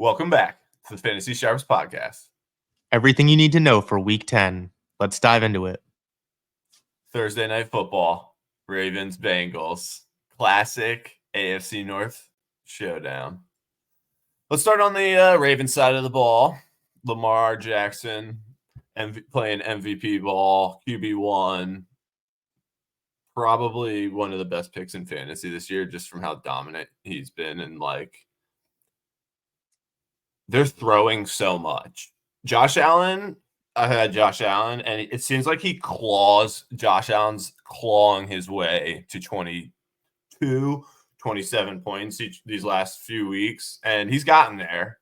Welcome back to the Fantasy Sharps podcast. Everything you need to know for Week 10. Let's dive into it. Thursday Night Football, Ravens, Bengals, classic AFC North showdown. Let's start on the Ravens side of the ball. Lamar Jackson playing MVP ball, QB1. Probably one of the best picks in fantasy this year, just from how dominant he's been. And they're throwing so much. Josh Allen, I had Josh Allen, and it seems like Josh Allen's clawing his way to 22, 27 points these last few weeks, and he's gotten there.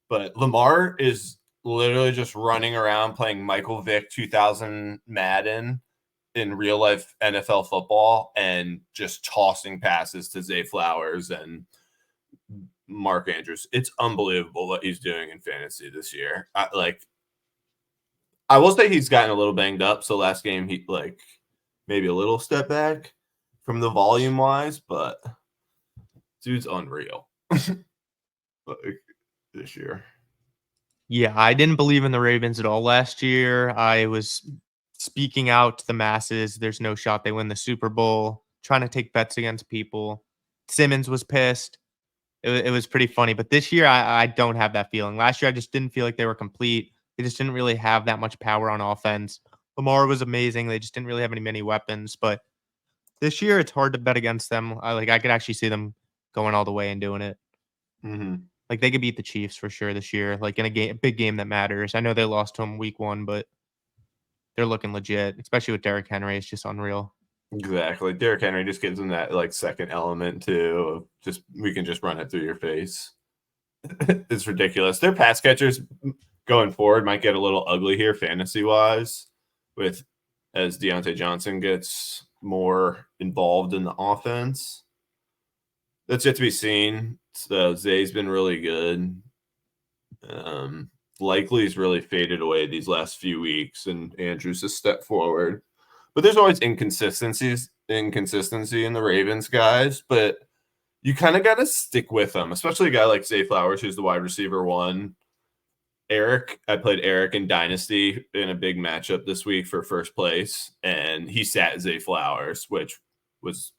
But Lamar is literally just running around playing Michael Vick 2000 Madden in real life NFL football and just tossing passes to Zay Flowers and Mark Andrews. It's unbelievable what he's doing in fantasy this year. I will say he's gotten a little banged up. So last game, he maybe a little step back from the volume wise, but dude's unreal this year. Yeah, I didn't believe in the Ravens at all last year. I was speaking out to the masses. There's no shot they win the Super Bowl, trying to take bets against people. Simmons was pissed. It was pretty funny. But this year, I don't have that feeling. Last year, I just didn't feel like they were complete. They just didn't really have that much power on offense. Lamar was amazing. They just didn't really have many weapons. But this year, it's hard to bet against them. I could actually see them going all the way and doing it. Mm-hmm. Like, they could beat the Chiefs for sure this year, like in a big game that matters. I know they lost to them week 1, but they're looking legit, especially with Derrick Henry. It's just unreal. Exactly. Derrick Henry just gives them that second element too. We can just run it through your face. It's ridiculous. Their pass catchers going forward might get a little ugly here fantasy wise, as Deontay Johnson gets more involved in the offense. That's yet to be seen. So Zay's been really good. Likely's really faded away these last few weeks, and Andrews has stepped forward. But there's always inconsistency in the Ravens guys, but you kind of got to stick with them, especially a guy like Zay Flowers, who's the wide receiver 1. I played Eric in Dynasty in a big matchup this week for first place, and he sat Zay Flowers, which was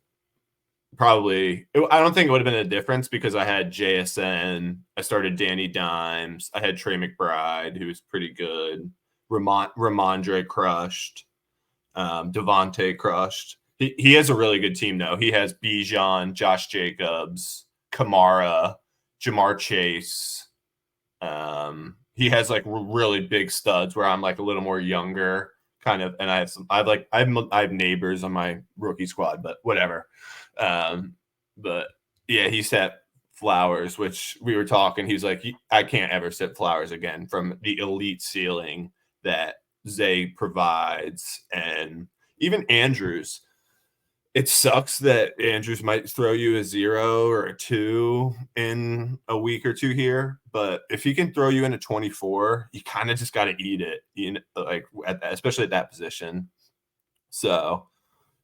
I don't think it would have been a difference because I had JSN, I started Danny Dimes, I had Trey McBride, who was pretty good, Ramondre crushed, Devontae crushed. He has a really good team, though. He has Bijan, Josh Jacobs, Kamara, Jamar Chase. He has really big studs where I'm a little more younger, kind of, and I have neighbors on my rookie squad, but whatever. But yeah, he set Flowers, which we were talking. He's like, I can't ever sit Flowers again from the elite ceiling that Zay provides, and even Andrews. It sucks that Andrews might throw you a 0 or a 2 in a week or two here, but if he can throw you in a 24, you kind of just got to eat it, especially at that position. So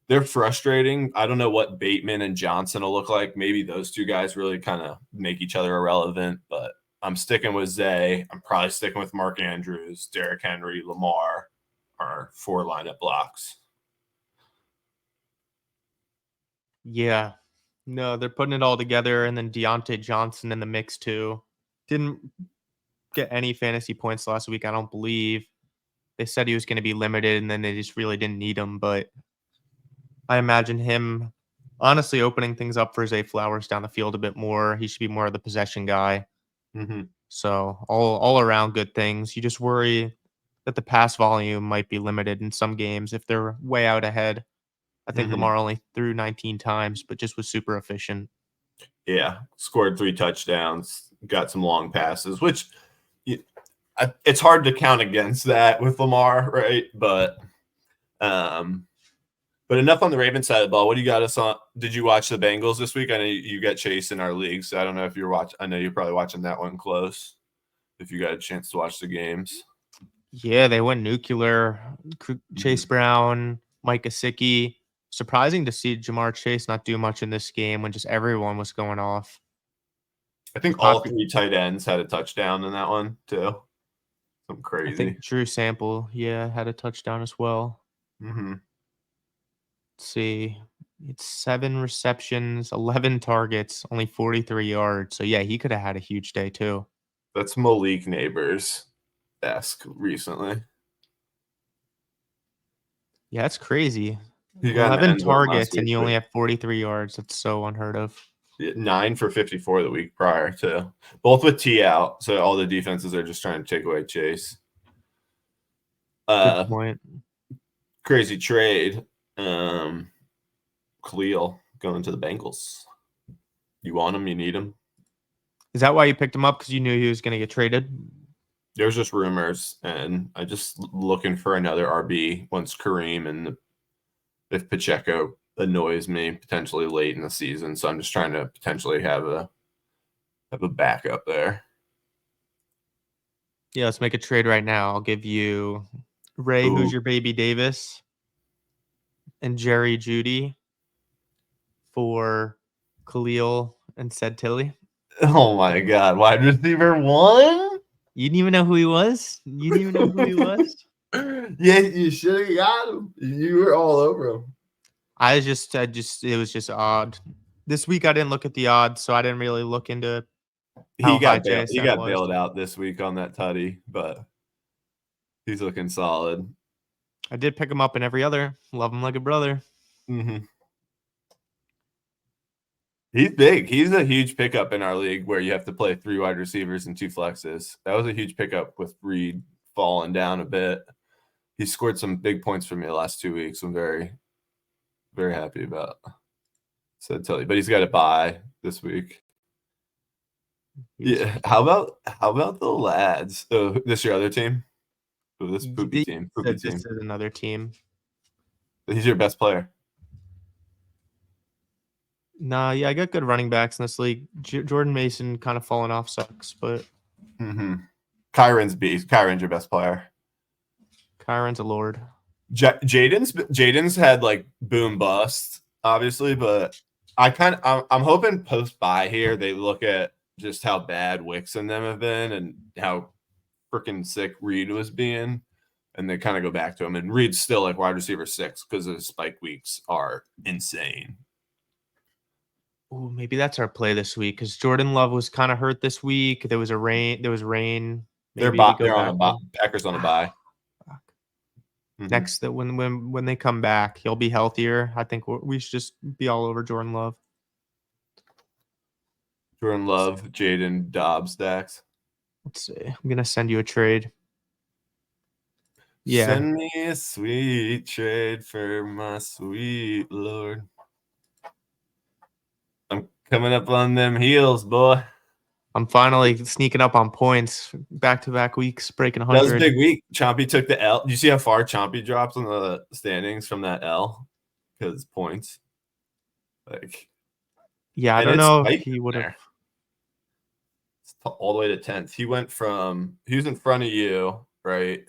they're frustrating. I don't know what Bateman and Johnson will look like. Maybe those two guys really kind of make each other irrelevant, but I'm sticking with Zay. I'm probably sticking with Mark Andrews, Derrick Henry, Lamar, our 4 lineup blocks. Yeah. No, they're putting it all together, and then Deontay Johnson in the mix too. Didn't get any fantasy points last week, I don't believe. They said he was going to be limited, and then they just really didn't need him. But I imagine him honestly opening things up for Zay Flowers down the field a bit more. He should be more of the possession guy. Mm-hmm. So all around good things. You just worry that the pass volume might be limited in some games if they're way out ahead. I think Lamar only threw 19 times, but just was super efficient. Yeah, scored 3 touchdowns, got some long passes, which it's hard to count against that with Lamar, right? But enough on the Ravens side of the ball. What do you got us on? Did you watch the Bengals this week? I know you got Chase in our league, so I don't know if you're watching. I know you're probably watching that one close. If you got a chance to watch the games. Yeah, they went nuclear. Chase Brown, Mike Gesicki. Surprising to see Jamar Chase not do much in this game when just everyone was going off. I think all three tight ends had a touchdown in that one too. Something I crazy. think Drew Sample, had a touchdown as well. Mm-hmm. Let's see. It's 7 receptions, 11 targets, only 43 yards. So yeah, he could have had a huge day too. That's Malik Neighbors-esque recently. Yeah, that's crazy. He got in the 11 end zone last targets and week, you but only have 43 yards. That's so unheard of. 9 for 54 the week prior to, both with T out. So all the defenses are just trying to take away Chase. Good point. Crazy trade. Khalil going to the Bengals. You want him? You need him? Is that why you picked him up? Because you knew he was going to get traded? There's just rumors, and I just looking for another RB once Kareem and if Pacheco annoys me potentially late in the season. So I'm just trying to potentially have a backup there. Yeah, let's make a trade right now. I'll give you Ray, who's your baby Davis, and Jerry Judy for Khalil and Said Tilly. Oh my God. Wide receiver 1? You didn't even know who he was? You didn't even know who he was? Yeah, you should have got him. You were all over him. It was just odd. This week I didn't look at the odds, so I didn't really look into how high He JSN got was. bailed out this week on that tutty, but he's looking solid. I did pick him up in every other. Love him like a brother. Mm-hmm. He's big. He's a huge pickup in our league where you have to play 3 wide receivers and 2 flexes. That was a huge pickup with Reed falling down a bit. He scored some big points for me the last 2 weeks. I'm very, very happy about. So tell you, but he's got to buy this week. Yeah. How about the lads? Oh, this your other team? Oh, this poopy team. This is another team. He's your best player. Nah, yeah, I got good running backs in this league. Jordan Mason kind of falling off sucks, but Kyron's beast. Kyron's your best player. Kyron's a lord. Jaden's had like boom bust, obviously, but I'm hoping post bye here they look at just how bad Wicks and them have been and how freaking sick Reed was being, and they kind of go back to him. And Reed's still like wide receiver 6 because his spike weeks are insane. Ooh, maybe that's our play this week because Jordan Love was kind of hurt this week. There was rain. Maybe They're on a bye. Packers on a bye. Next, that when they come back, he'll be healthier. I think we should just be all over Jordan Love. Jordan Love, Jaden Dobbs stacks. Let's see. I'm gonna send you a trade. Yeah. Send me a sweet trade for my sweet Lord. I'm coming up on them heels, boy. I'm finally sneaking up on points. Back-to-back weeks, breaking 100. That was a big week. Chompy took the L. Do you see how far Chompy drops on the standings from that L? Because points. Yeah, I don't know if he would have. All the way to 10th. He was in front of you, right?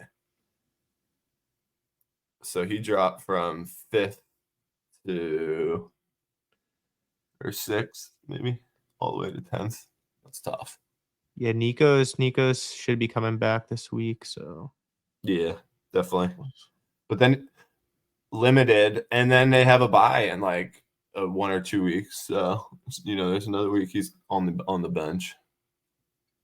So he dropped from 5th to or 6th, maybe, all the way to 10th. That's tough. Yeah, Nico's should be coming back this week. So yeah, definitely. But then limited, and then they have a bye in like 1 or 2 weeks. So there's another week he's on the bench.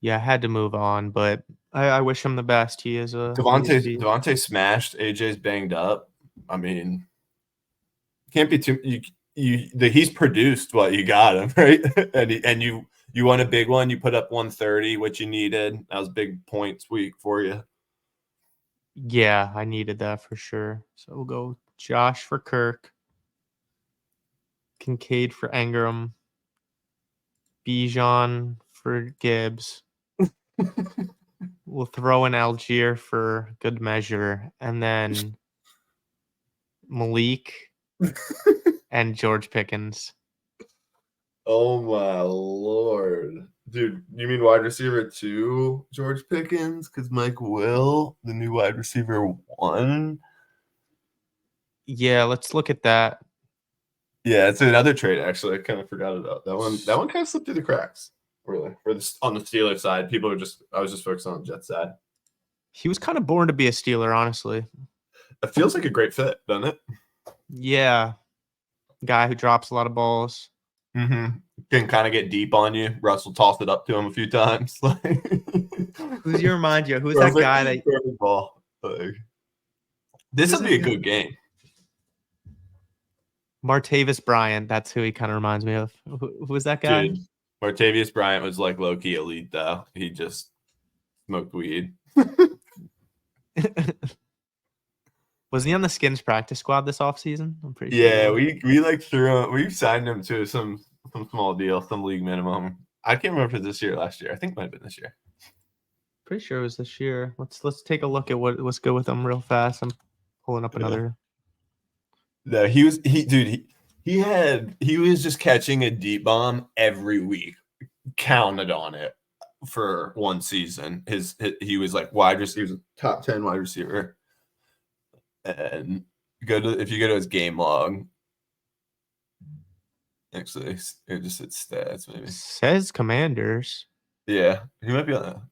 Yeah, I had to move on, but I wish him the best. He is a Devontae smashed. AJ's banged up. I mean, can't be too. He's produced what you got him, right? and you won a big one. You put up 130, which you needed. That was big points week for you. Yeah, I needed that for sure. So we'll go Josh for Kirk, Kincaid for Engram, Bijan for Gibbs. We'll throw in Algier for good measure, and then Malik and George Pickens. Oh my Lord. Dude, you mean wide receiver 2, George Pickens? Because Mike Will, the new wide receiver 1? Yeah, let's look at that. Yeah, it's another trade, actually. I kind of forgot about that one. That one kind of slipped through the cracks. really. On the Steelers side, I was just focused on the Jets side. He was kind of born to be a Steeler, honestly. It feels like a great fit, doesn't it? Yeah, guy who drops a lot of balls. Mm-hmm. Can kind of get deep on you. Russell tossed it up to him a few times. Who's your remind you? Who's that Perfect, guy that? perfect ball. This Who's will be a that guy? good game. Martavis Bryant. That's who he kind of reminds me of. Who was that guy? Dude, Martavius Bryant was like low-key elite, though. He just smoked weed. Was he on the Skins practice squad this offseason? I'm pretty sure. Yeah, we like we signed him to some small deal, some league minimum. I can't remember if it was this year or last year. I think it might have been this year. Pretty sure it was this year. Let's take a look at what's good with him real fast. I'm pulling up another. No, he was just catching a deep bomb every week. Counted on it for one season. He was like he was a top 10 wide receiver. And if you go to his game log, actually it just said stats maybe. Says Commanders. Yeah, he might be on that.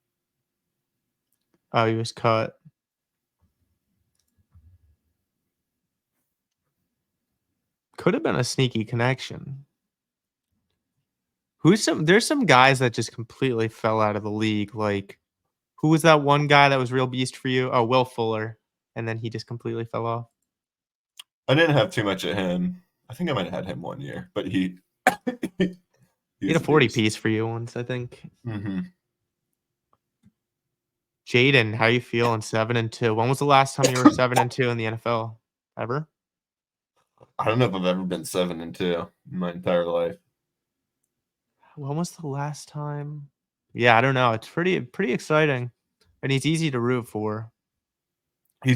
Oh, he was cut. Could have been a sneaky connection. There's some guys that just completely fell out of the league. Like, who was that one guy that was real beast for you? Oh, Will Fuller. And then he just completely fell off. I didn't have too much of him. I think I might have had him one year, but he He had a 40 piece for you once, I think. Mm-hmm. Jaden, how you feeling? 7-2. When was the last time you were 7-2 in the NFL? Ever? I don't know if I've ever been 7-2 in my entire life. When was the last time? Yeah, I don't know. It's pretty exciting, and he's easy to root for. We're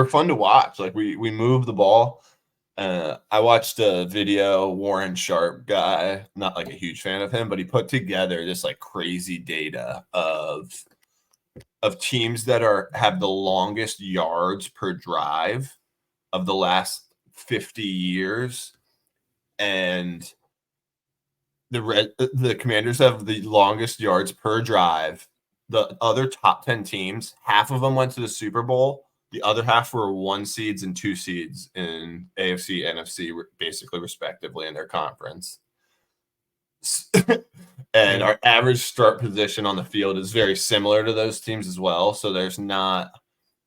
fun to watch. Like we move the ball. I watched a video, Warren Sharp guy, not like a huge fan of him, but he put together this like crazy data of teams that have the longest yards per drive of the last 50 years. And the Commanders have the longest yards per drive. The other top 10 teams, half of them went to the Super Bowl. The other half were 1 seeds and 2 seeds in AFC, NFC, basically respectively in their conference. And our average start position on the field is very similar to those teams as well. So there's not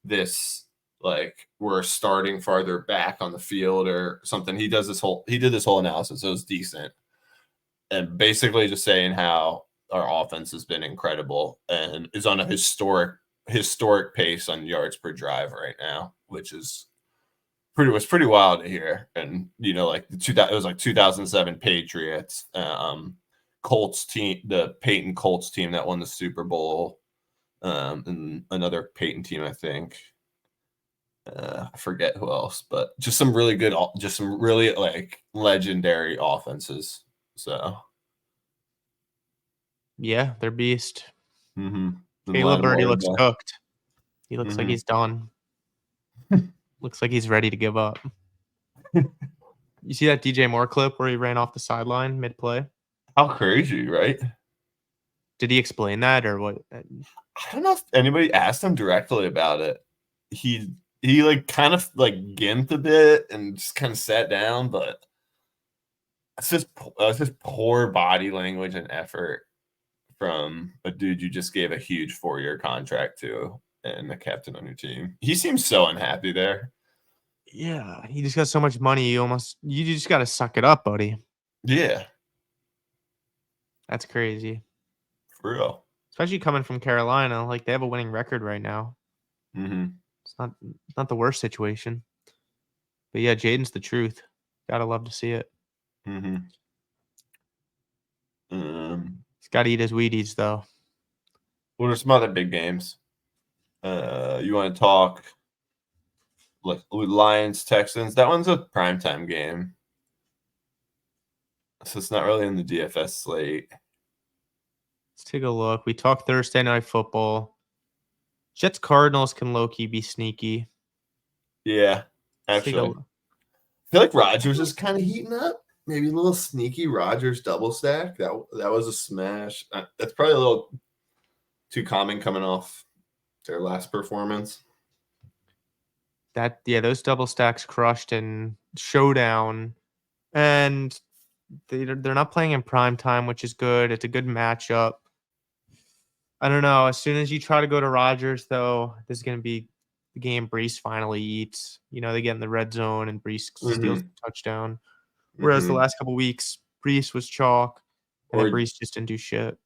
this like we're starting farther back on the field or something. He did this whole analysis. It was decent. And basically just saying how our offense has been incredible and is on a historic pace on yards per drive right now, which is pretty wild to hear. And like it was like 2007 Patriots, Colts team, the Peyton Colts team that won the Super Bowl, and another Peyton team, I think. I forget who else, but just some really like legendary offenses. So yeah, they're beast. Mm-hmm. Caleb Birdie looks cooked. He looks like he's done. Looks like he's ready to give up. You see that DJ Moore clip where he ran off the sideline mid-play? How crazy, right? Did he explain that or what? I don't know if anybody asked him directly about it. He like kind of like gimped a bit and just kind of sat down, but that's just poor body language and effort from a dude you just gave a huge 4-year contract to and the captain on your team. He seems so unhappy there. Yeah, he just got so much money. You just got to suck it up, buddy. Yeah. That's crazy. For real. Especially coming from Carolina. Like, they have a winning record right now. Mm-hmm. It's not the worst situation. But yeah, Jaden's the truth. Gotta love to see it. Mm-hmm. He's got to eat his Wheaties, though. What are some other big games? You want to talk like Lions, Texans? That one's a primetime game. So it's not really in the DFS slate. Let's take a look. We talked Thursday Night Football. Jets Cardinals can low-key be sneaky. Yeah, actually. I feel like Rodgers is kind of heating up. maybe a little sneaky Rodgers double stack. That was a smash. That's probably a little too common coming off their last performance. Those double stacks crushed in Showdown, and they're not playing in prime time, which is good. It's a good matchup. I don't know. As soon as you try to go to Rodgers, though, this is going to be the game Brees finally eats. They get in the red zone and Brees steals the touchdown. Whereas the last couple weeks, Brees was chalk, and then Or Brees just didn't do shit.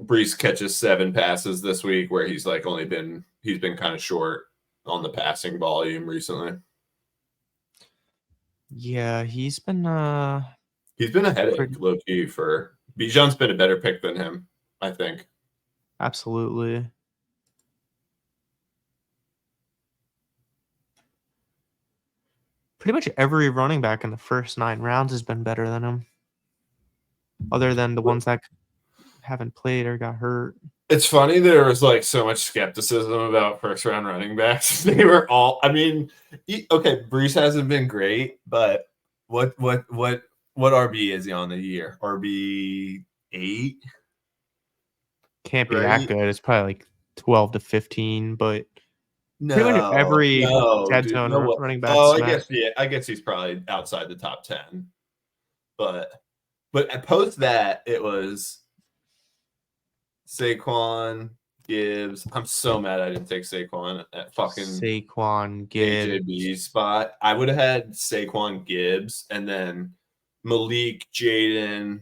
Brees catches 7 passes this week, where he's been kind of short on the passing volume recently. Yeah, he's been a headache, low key. For Bijan's been a better pick than him, I think. Absolutely. Pretty much every running back in the first 9 rounds has been better than him, other than the ones that haven't played or got hurt. It's funny, there was like so much skepticism about first round running backs. They were all, I mean, okay, Brees hasn't been great, but what RB is he on the year? RB 8? Can't be that good. It's probably like 12 to 15, but pretty much No, every dead dude, zone no. running back Oh, smash. I guess he's probably outside the top 10. But post that, it was Saquon, Gibbs. I'm so mad I didn't take Saquon at fucking Saquon, Gibbs. AJB's spot. I would have had Saquon, Gibbs, and then Malik, Jaden,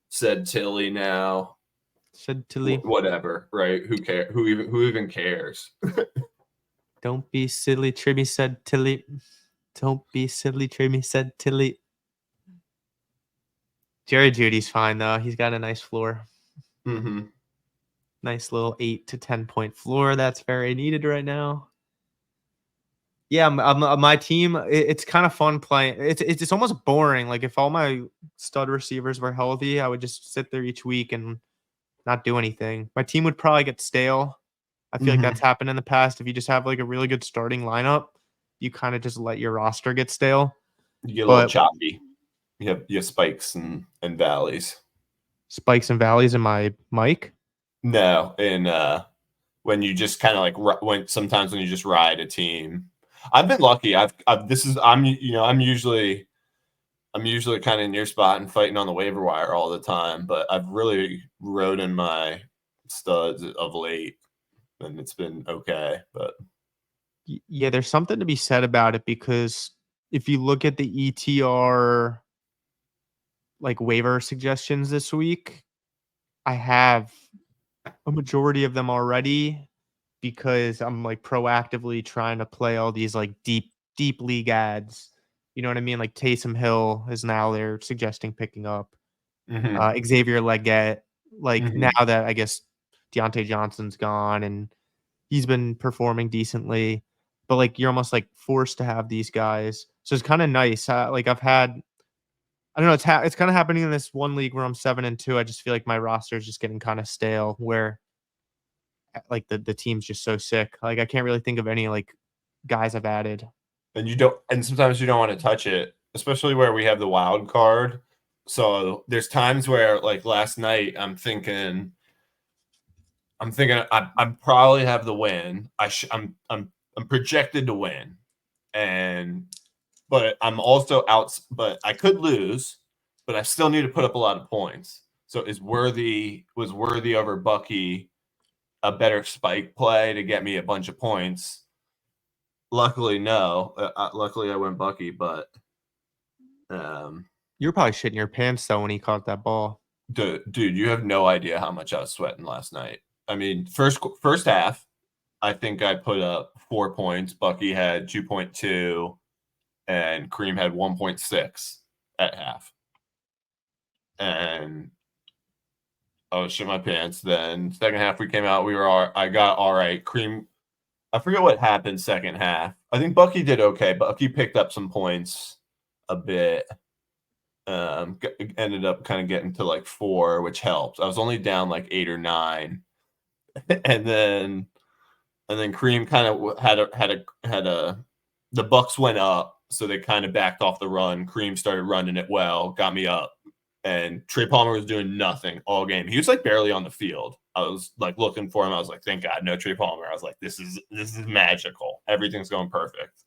said Tilly now. Said Tilly. Whatever, right? Who cares? Who even cares? Don't be silly, Trimmy said Tilly. Don't be silly, Trimmy said Tilly. Jerry Judy's fine though. He's got a nice floor. Mm-hmm. Nice little 8 to 10 point floor. That's very needed right now. Yeah, my team. It's kind of fun playing. It's almost boring. Like if all my stud receivers were healthy, I would just sit there each week and not do anything. My team would probably get stale. I feel like that's happened in the past. If you just have like a really good starting lineup, you kind of just let your roster get stale. You get a little choppy. You have spikes and valleys. Spikes and valleys in my mic? No, and when you just kind of like sometimes when you just ride a team. I've been lucky. I'm usually kind of in your spot and fighting on the waiver wire all the time, but I've really rode in my studs of late, and it's been okay. But yeah, there's something to be said about it, because if you look at the ETR like waiver suggestions this week, I have a majority of them already, because I'm like proactively trying to play all these like deep league ads. You know what I mean? Like Taysom Hill is now they're suggesting picking up. Xavier Leggett. Like now that I guess Deontay Johnson's gone and he's been performing decently, but like you're almost like forced to have these guys. So it's kind of nice. Like I've had, I don't know, it's kind of happening in this one league where I'm 7-2. I just feel like my roster is just getting kind of stale, where like the team's just so sick. Like I can't really think of any like guys I've added. And sometimes you don't want to touch it, especially where we have the wild card. So there's times where, like last night, I'm thinking I probably have the win. I'm projected to win, but I'm also out. But I could lose, but I still need to put up a lot of points. So was Worthy over Bucky a better spike play to get me a bunch of points? Luckily, no. Luckily, I went Bucky, but you're probably shitting your pants though when he caught that ball. Dude, you have no idea how much I was sweating last night. I mean, first half, I think I put up 4 points. Bucky had 2.2, and Kareem had 1.6 at half. And I was shit my pants. Then second half, we came out. I got all right. Kareem, I forget what happened second half. I think Bucky did okay. Bucky picked up some points a bit. Ended up kind of getting to like 4, which helped. I was only down like 8 or 9, and then Kareem kind of had a the Bucks went up, So they kind of backed off the run. Kareem started running it well, got me up. And Trey Palmer was doing nothing all game. He was like barely on the field. I was like looking for him. I was like, thank God, no Trey Palmer. I was like, this is magical. Everything's going perfect.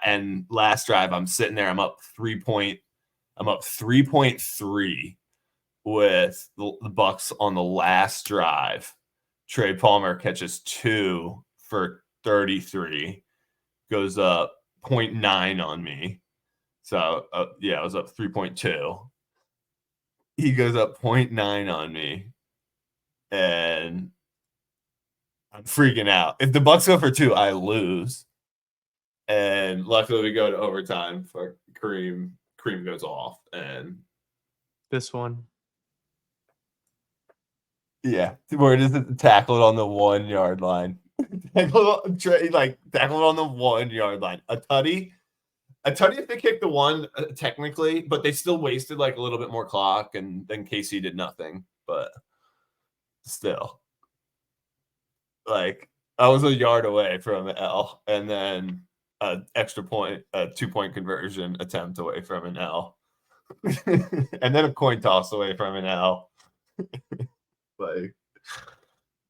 And last drive, I'm sitting there. I'm up 3.3 with the Bucks on the last drive. Trey Palmer catches 2 for 33, goes up 0.9 on me. So I was up 3.2. He goes up 0.9 on me, and I'm freaking out. If the Bucks go for 2, I lose. And luckily, we go to overtime for Kareem. Kareem goes off, and This one. yeah, where does it tackle it on the 1 yard line? Tackle it on the 1 yard line. A tutty if they kicked the one technically, but they still wasted like a little bit more clock, and then KC did nothing. But still, like I was a yard away from an L, and then an extra point, a 2-point conversion attempt away from an L, and then a coin toss away from an L. Like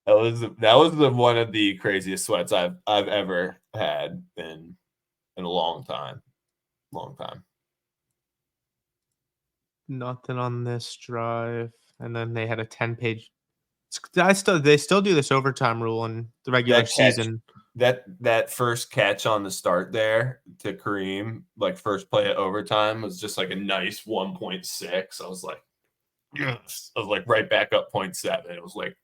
that was one of the craziest sweats I've ever had in a long time. Nothing on this drive. And then they had a 10-page. They still do this overtime rule in the regular season. That first catch on the start there to Kareem, like first play at overtime, was just like a nice 1.6. I was like, yes. I was like right back up 0.7. I was like,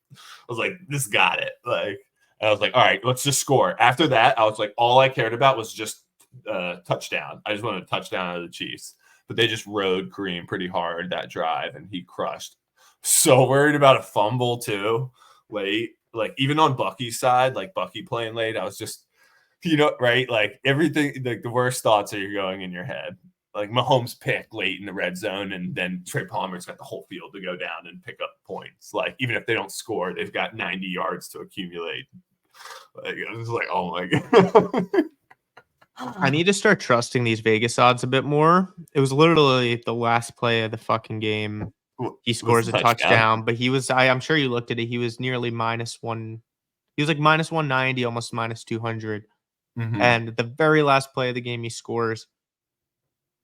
this got it. Like, and I was like, all right, let's just score. After that, I was like, all I cared about was just touchdown. I just wanted a touchdown out of the Chiefs. But they just rode Kareem pretty hard that drive, and he crushed. So worried about a fumble too late. Like even on Bucky's side, like Bucky playing late, I was just, right? Like everything, like the worst thoughts are going in your head. Like Mahomes pick late in the red zone, and then Trey Palmer's got the whole field to go down and pick up points. Like even if they don't score, they've got 90 yards to accumulate. Like I was like, oh my God. I need to start trusting these Vegas odds a bit more. It was literally the last play of the fucking game. He scores a touchdown, but I'm sure you looked at it. He was nearly -1. He was like -190, almost -200. Mm-hmm. And the very last play of the game, he scores.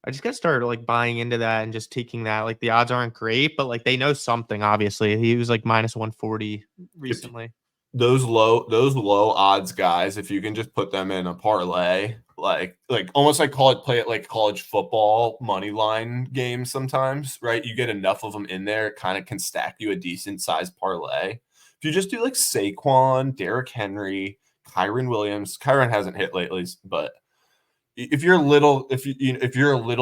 I just got started like buying into that and just taking that. Like the odds aren't great, but like they know something. Obviously, he was like -140 recently. Those low odds guys, if you can just put them in a parlay, like almost like play it like college football money line games sometimes, right? You get enough of them in there, it kind of can stack you a decent sized parlay. If you just do like Saquon, Derrick Henry, Kyron Williams, Kyron hasn't hit lately, but if you're a little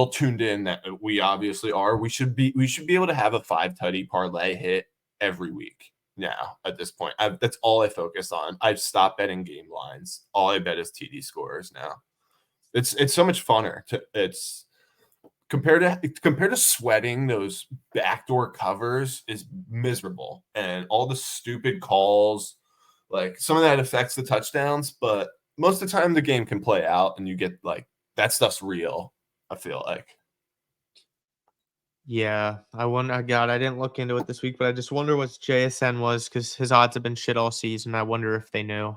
tuned in, that we obviously are, we should be able to have a 5-tutty parlay hit every week. Now at this point, that's all I focus on. I've stopped betting game lines. All I bet is TD scores now. It's so much funner. It's compared to sweating those backdoor covers is miserable, and all the stupid calls. Like some of that affects the touchdowns, but most of the time the game can play out, and you get like that stuff's real. I feel like. Yeah, God, I didn't look into it this week, but I just wonder what JSN was because his odds have been shit all season. I wonder if they knew.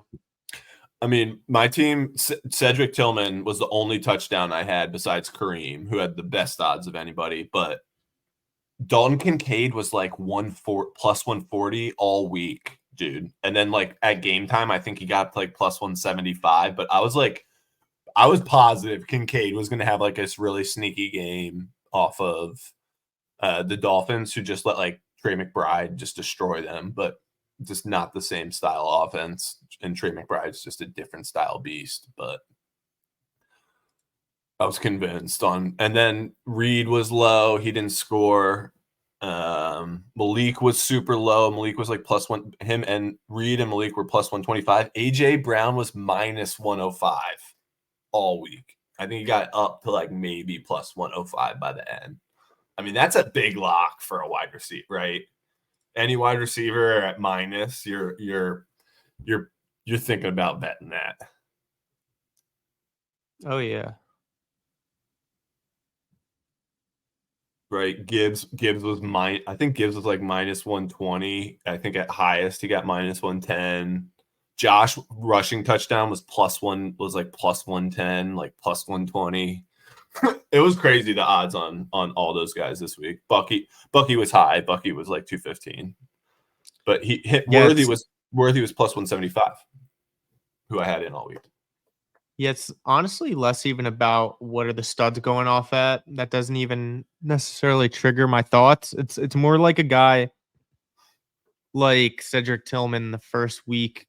I mean, my team, Cedric Tillman was the only touchdown I had besides Kareem, who had the best odds of anybody. But Dalton Kincaid was like plus 140 all week, dude. And then like at game time, I think he got like plus 175. But I was positive Kincaid was going to have like this really sneaky game off of the Dolphins, who just let like Trey McBride just destroy them, but just not the same style offense. And Trey McBride's just a different style beast. But I was convinced on. And then Reed was low. He didn't score. Malik was super low. Malik was like +1. Him and Reed and Malik were +125. AJ Brown was -105 all week. I think he got up to like maybe +105 by the end. I mean, that's a big lock for a wide receiver, right? Any wide receiver at minus, you're thinking about betting that. Oh yeah. right? Gibbs was I think Gibbs was like minus 120. I think at highest he got minus 110. Josh rushing touchdown was like plus 110, like plus 120. It was crazy the odds on all those guys this week. Bucky was high. Bucky was like 215. But he hit Yeah, Worthy was plus 175, who I had in all week. yeah, it's honestly less even about what are the studs going off at. That doesn't even necessarily trigger my thoughts. It's more like a guy like Cedric Tillman the first week.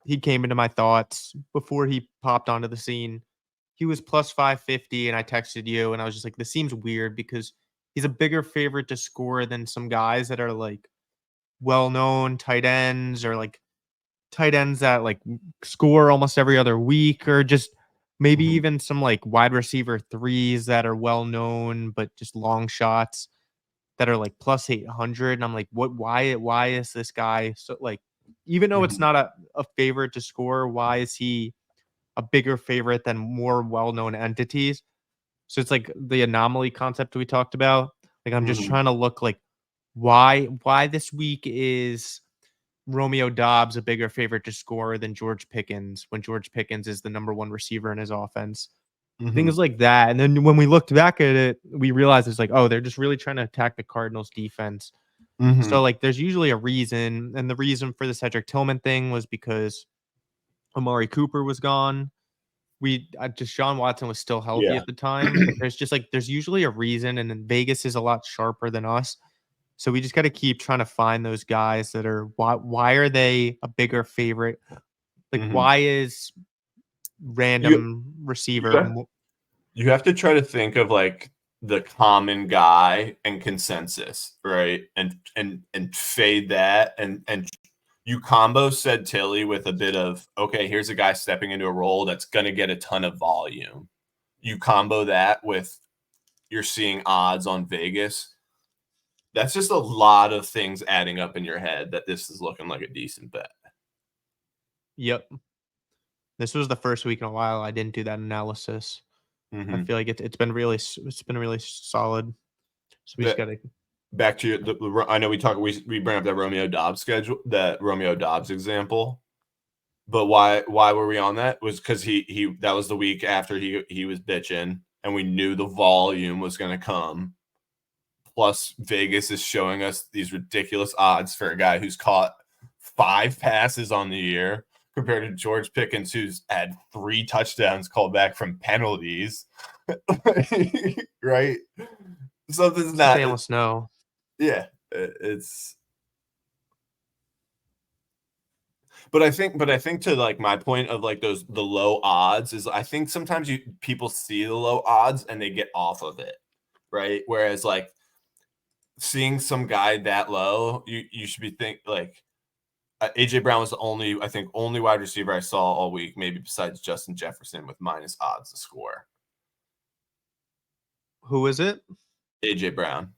He came into my thoughts before he popped onto the scene. He was plus 550, and I texted you, and I was just like, this seems weird because he's a bigger favorite to score than some guys that are like well known tight ends or like tight ends that like score almost every other week, or just maybe Mhm. even some like wide receiver threes that are well known but just long shots that are like plus 800. And I'm like, why is this guy so like, even though it's Mhm. not a favorite to score, why is he a bigger favorite than more well-known entities? So it's like the anomaly concept we talked about. Like I'm just Mhm. trying to look like why this week is Romeo Dobbs a bigger favorite to score than George Pickens when George Pickens is the number one receiver in his offense. Things Mhm. like that. And then when we looked back at it, we realized it's like, oh, they're just really trying to attack the Cardinals defense. So Mhm. like there's usually a reason. And the reason for the Cedric Tillman thing was because Amari Cooper was gone. We Deshaun Watson was still healthy Yeah. at the time, but there's just like there's usually a reason, and then Vegas is a lot sharper than us. So we just got to keep trying to find those guys that are why are they a bigger favorite? Like Mhm. why is You random you receiver have, you have to try to think of like the common guy and consensus, right? And fade that and you combo said Tilly with a bit of okay, here's a guy stepping into a role that's gonna get a ton of volume. You combo that with you're seeing odds on Vegas. That's just a lot of things adding up in your head that this is looking like a decent bet. Yep. This was the first week in a while I didn't do that analysis. I Mm-hmm. feel like it's been it's been really solid. So we just That gotta back to I know we bring up that Romeo Dobbs schedule, that Romeo Dobbs example. But why were we on that? Was because he that was the week after he was bitching, and we knew the volume was going to come. Plus, Vegas is showing us these ridiculous odds for a guy who's caught 5 passes on the year compared to George Pickens, who's had 3 touchdowns called back from penalties. Right? Something's it's what not. they almost know. Yeah, it's. But I think to like my point of like the low odds is I think sometimes people see the low odds and they get off of it, right? Whereas like seeing some guy that low, you should be like AJ Brown was the only wide receiver I saw all week, maybe besides Justin Jefferson with minus odds to score. Who is it? AJ Brown.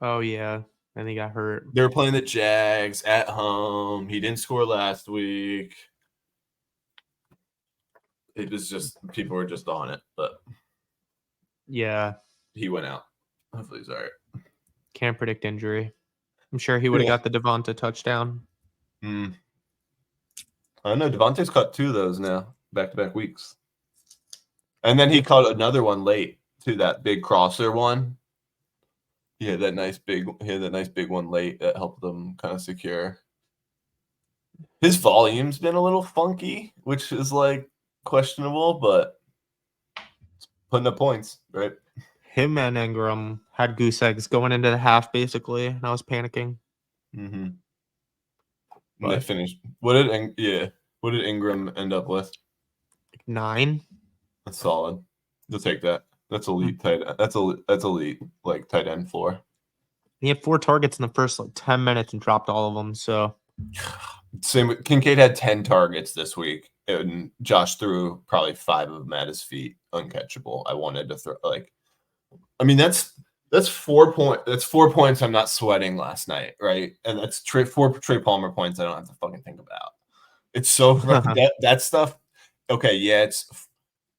Oh yeah. And he got hurt. They were playing the Jags at home. He didn't score last week. It was just people were just on it, but Yeah. he went out. Hopefully he's all right. Can't predict injury. I'm sure he would have Yeah. got the Devonta touchdown. Mm. I don't know. Devontae's caught 2 of those now, back to back weeks. And then he Yep. caught another one late to that big crosser one. He had that nice big one late that helped them kind of secure. His volume's been a little funky, which is like questionable, but putting up points, right? Him and Ingram had goose eggs going into the half basically, and I was panicking. Mm-hmm. And they But finished. What did Ingram end up with? like 9. That's solid. You'll take that. That's Hmm. elite tight. That's elite like tight end floor. He had 4 targets in the first like 10 minutes and dropped all of them. So Same with Kincaid had 10 targets this week, and Josh threw probably 5 of them at his feet, uncatchable. I wanted to throw I mean that's 4 points I'm not sweating last night, right? And that's 4 Trey Palmer points I don't have to fucking think about. It's so that stuff. Okay, yeah,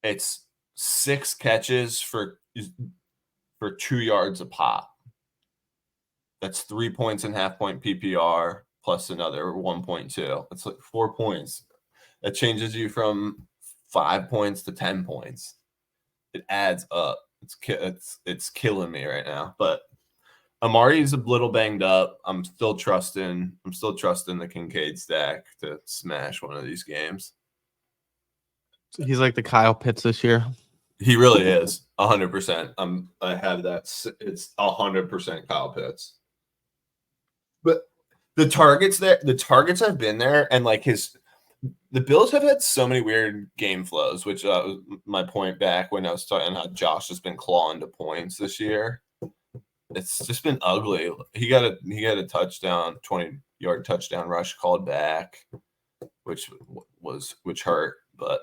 it's 6 catches for 2 yards a pop. That's 3 points and half-point PPR plus another 1.2. That's like 4 points. That changes you from 5 points to 10 points. It adds up. It's killing me right now. But Amari's a little banged up. I'm still trusting the Kincaid stack to smash one of these games. He's like the Kyle Pitts this year. He really is 100%. I have that. It's 100% Kyle Pitts. But the targets have been there, and like the Bills have had so many weird game flows, which was my point back when I was talking how Josh has been clawing to points this year. It's just been ugly. He got a touchdown, 20-yard touchdown rush called back, which hurt, but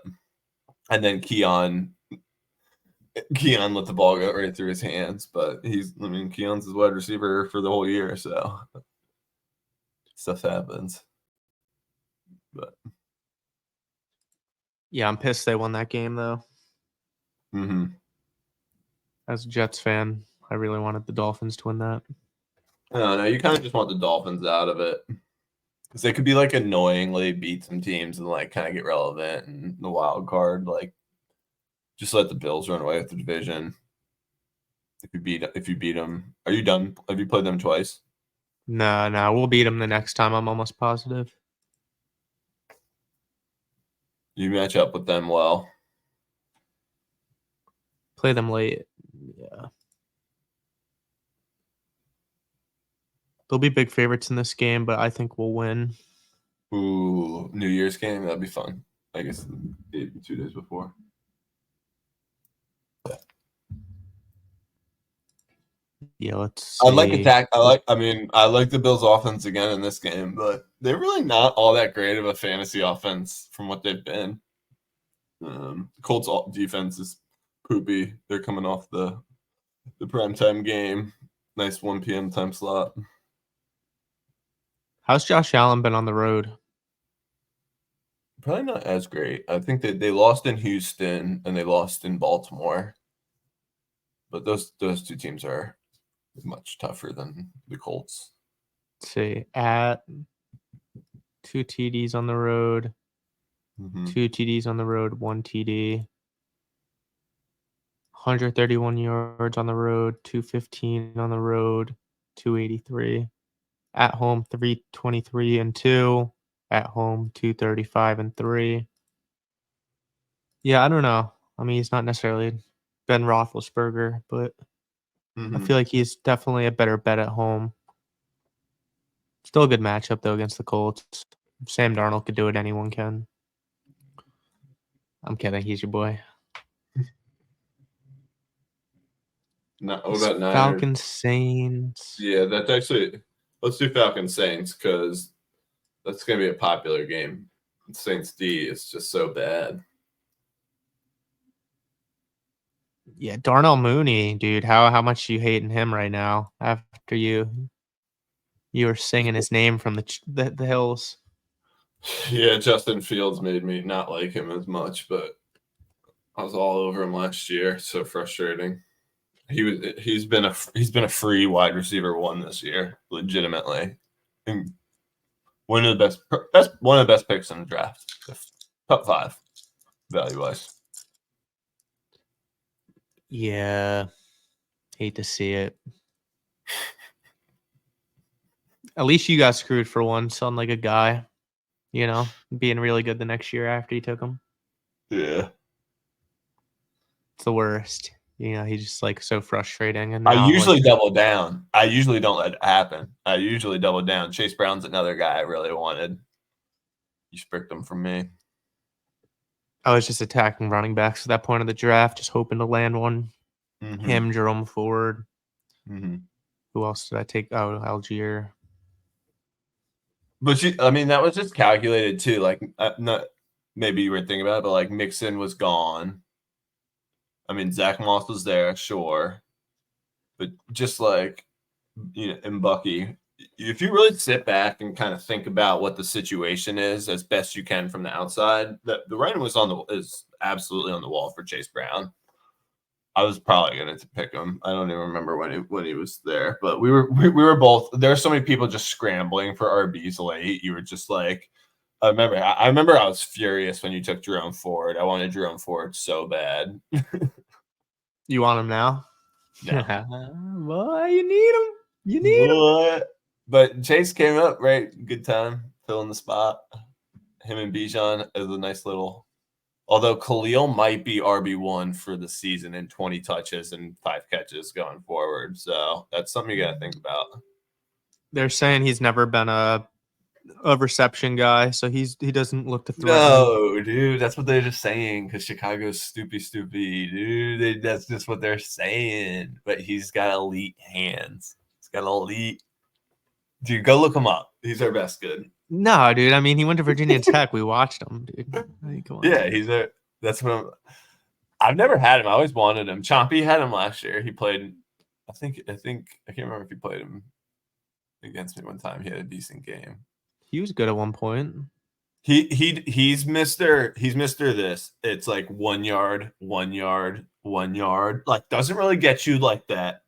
and then Keon let the ball go right through his hands, but Keon's his wide receiver for the whole year, so stuff happens. But yeah, I'm pissed they won that game though. As a Jets fan, I really wanted the Dolphins to win that. I don't know. You kind of just want the Dolphins out of it because they could be like annoyingly beat some teams and like kind of get relevant in the wild card. Like, just let the Bills run away with the division. If you beat them, are you done? Have you played them twice? No, we'll beat them the next time. I'm almost positive. You match up with them well. Play them late. Yeah. They'll be big favorites in this game, but I think we'll win. Ooh, New Year's game. That'd be fun. I guess 2 days before. Yeah, let's see. I like attack. I like the Bills' offense again in this game, but they're really not all that great of a fantasy offense from what they've been. Colts defense is poopy. They're coming off the primetime game. Nice 1 p.m. time slot. How's Josh Allen been on the road? Probably not as great. I think they lost in Houston and they lost in Baltimore. But those 2 teams are much tougher than the Colts. Let's see. At 2 TDs on the road. 2 TDs on the road, 1 TD. 131 yards on the road, 215 on the road, 283. At home, 323 and 2. At home, 235 and 3. Yeah, I don't know. I mean, he's not necessarily Ben Roethlisberger, but I feel like he's definitely a better bet at home. Still a good matchup, though, against the Colts. If Sam Darnold could do it, anyone can. I'm kidding. He's your boy. What about Niners? Falcons, Saints. Yeah, that's actually – let's do Falcons, Saints because that's going to be a popular game. Saints D is just so bad. Yeah, Darnell Mooney, dude. How much you hating him right now after you were singing his name from the hills? Yeah, Justin Fields made me not like him as much, but I was all over him last year. So frustrating. He's been a free wide receiver 1 this year, legitimately. And one of the best picks in the draft. Top 5 value wise. Yeah. Hate to see it. At least you got screwed for once on like a guy, being really good the next year after you took him. Yeah. It's the worst. He's just like so frustrating. And I usually double down. I usually don't let it happen. I usually double down. Chase Brown's another guy I really wanted. You spricked him from me. I was just attacking running backs at that point of the draft, just hoping to land one. Him, Jerome Ford. Who else did I take? Oh, Algier. But that was just calculated too. Like, not maybe you were thinking about it, but like Mixon was gone. Zach Moss was there, sure, but just like and Bucky, if you really sit back and kind of think about what the situation is as best you can from the outside, the writing is absolutely on the wall for Chase Brown. I was probably going to pick him. I don't even remember when he was there, but we were both. There are so many people just scrambling for RBs late. You were just like, I remember I was furious when you took Jerome Ford. I wanted Jerome Ford so bad. You want him now? No. Boy, you need him. You need him. What? But Chase came up, right? Good time, filling the spot. Him and Bijan as a nice little. Although Khalil might be RB1 for the season in 20 touches and 5 catches going forward. So that's something you got to think about. They're saying he's never been a reception guy, so he doesn't look to threaten. No, dude, that's what they're just saying because Chicago's stupid, dude. That's just what they're saying. But he's got elite hands. He's got elite. Dude, go look him up. He's our best good. No, dude. I mean, he went to Virginia Tech. We watched him, dude. I mean, come on. Yeah, that's what I've never had him. I always wanted him. Chompy had him last year. He played. I can't remember if he played him against me one time. He had a decent game. He was good at one point. He's Mr. This. It's like 1 yard, 1 yard, 1 yard. Like doesn't really get you like that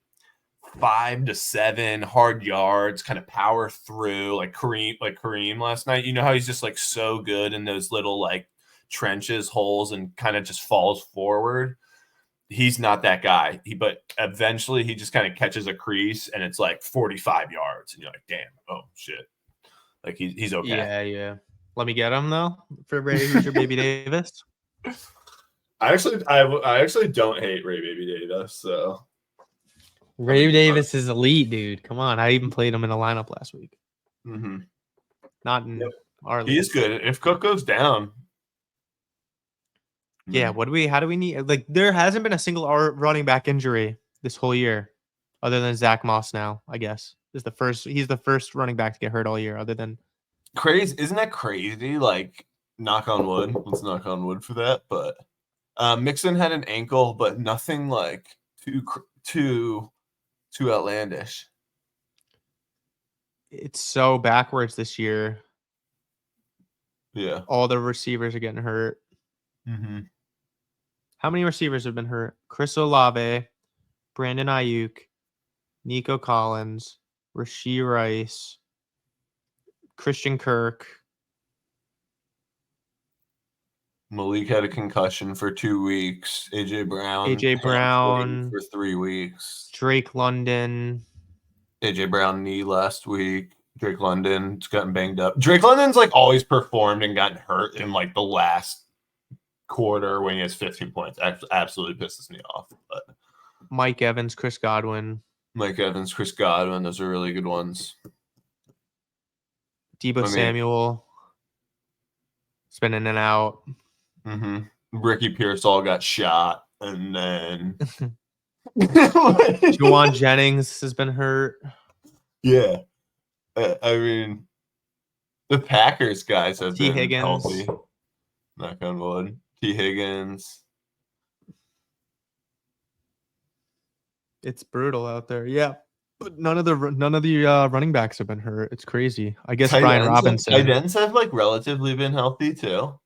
5 to 7 hard yards, kind of power through like Kareem last night. You know how he's just like so good in those little like trenches, holes, and kind of just falls forward. He's not that guy. But eventually he just kind of catches a crease and it's like 45 yards. And you're like, damn, oh shit. Like he's okay. Yeah. Let me get him though. For Ray, who's your baby Davis? I actually don't hate Ray Baby Davis. So Ray Davis is elite, dude. Come on, I even played him in a lineup last week. Mm-hmm. Not in our league. He is good. If Cook goes down, yeah. How do we need? Like, there hasn't been a single running back injury this whole year, other than Zach Moss. Now, I guess he's the first running back to get hurt all year, other than crazy. Isn't that crazy? Like, knock on wood. Let's knock on wood for that. But Mixon had an ankle, but nothing like too outlandish. It's so backwards this year. Yeah, all the receivers are getting hurt. Mm-hmm. How many receivers have been hurt? Chris Olave, Brandon Ayuk, Nico Collins, Rashee Rice, Christian Kirk. Malik had a concussion for 2 weeks. AJ Brown for 3 weeks. Drake London. AJ Brown knee last week. Drake London's gotten banged up. Drake London's like always performed and gotten hurt in like the last quarter when he has 15 points. Absolutely pisses me off. But Mike Evans, Chris Godwin. Those are really good ones. Deebo Samuel. It's been in and out. Mm-hmm. Ricky Pearsall got shot, and then Juwan Jennings has been hurt. Yeah. I mean, the Packers guys have been Higgins. Healthy. Knock on wood. T. Higgins. It's brutal out there. Yeah. But none of the running backs have been hurt. It's crazy. I guess Brian Robinson. Tight ends have like relatively been healthy too.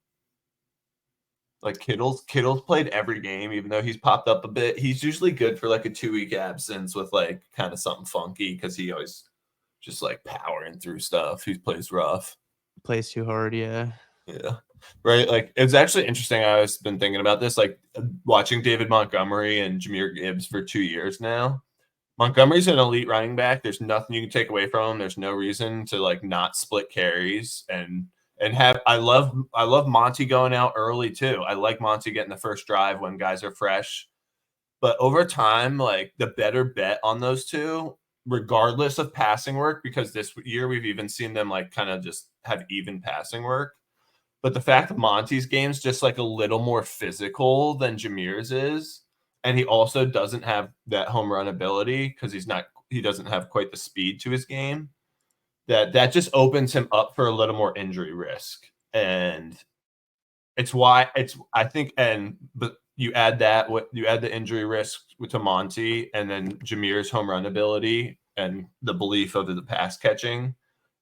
Like Kittle's played every game, even though he's popped up a bit. He's usually good for like a 2-week absence with like kind of something funky because he always just like powering through stuff. He plays rough. Plays too hard, yeah. Yeah. Right. Like it's actually interesting. I've been thinking about this, like watching David Montgomery and Jahmyr Gibbs for 2 years now. Montgomery's an elite running back. There's nothing you can take away from him. There's no reason to like not split carries and have. I love Monty going out early too. I like Monty getting the first drive when guys are fresh. But over time, like the better bet on those two, regardless of passing work, because this year we've even seen them like kind of just have even passing work. But the fact that Monty's game's just like a little more physical than Jahmyr's is, and he also doesn't have that home run ability because he doesn't have quite the speed to his game. That just opens him up for a little more injury risk. And it's why but you add the injury risk to Monty and then Jahmyr's home run ability and the belief of the pass catching.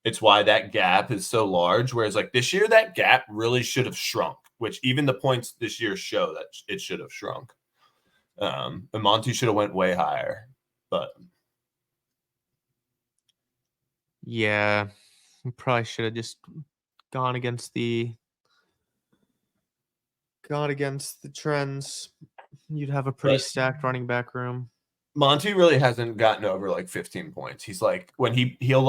It's why that gap is so large. Whereas like this year, that gap really should have shrunk, which even the points this year show that it should have shrunk. And Monty should have went way higher, but Yeah, we probably should have just gone against the trends. You'd have a pretty but stacked running back room. Monty really hasn't gotten over like 15 points. He's like when he'll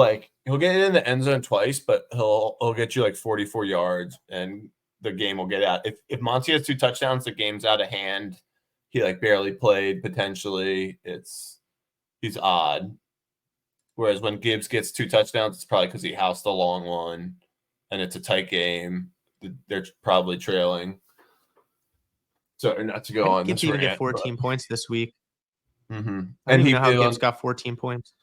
get in the end zone twice, but he'll get you like 44 yards and the game will get out. If Monty has 2 touchdowns, the game's out of hand. He like barely played potentially. He's odd. Whereas when Gibbs gets 2 touchdowns, it's probably because he housed a long one and it's a tight game. They're probably trailing. So not to go How did on Gibbs this even get rant, 14 points this week? and I don't even he know how Gibbs got 14 points.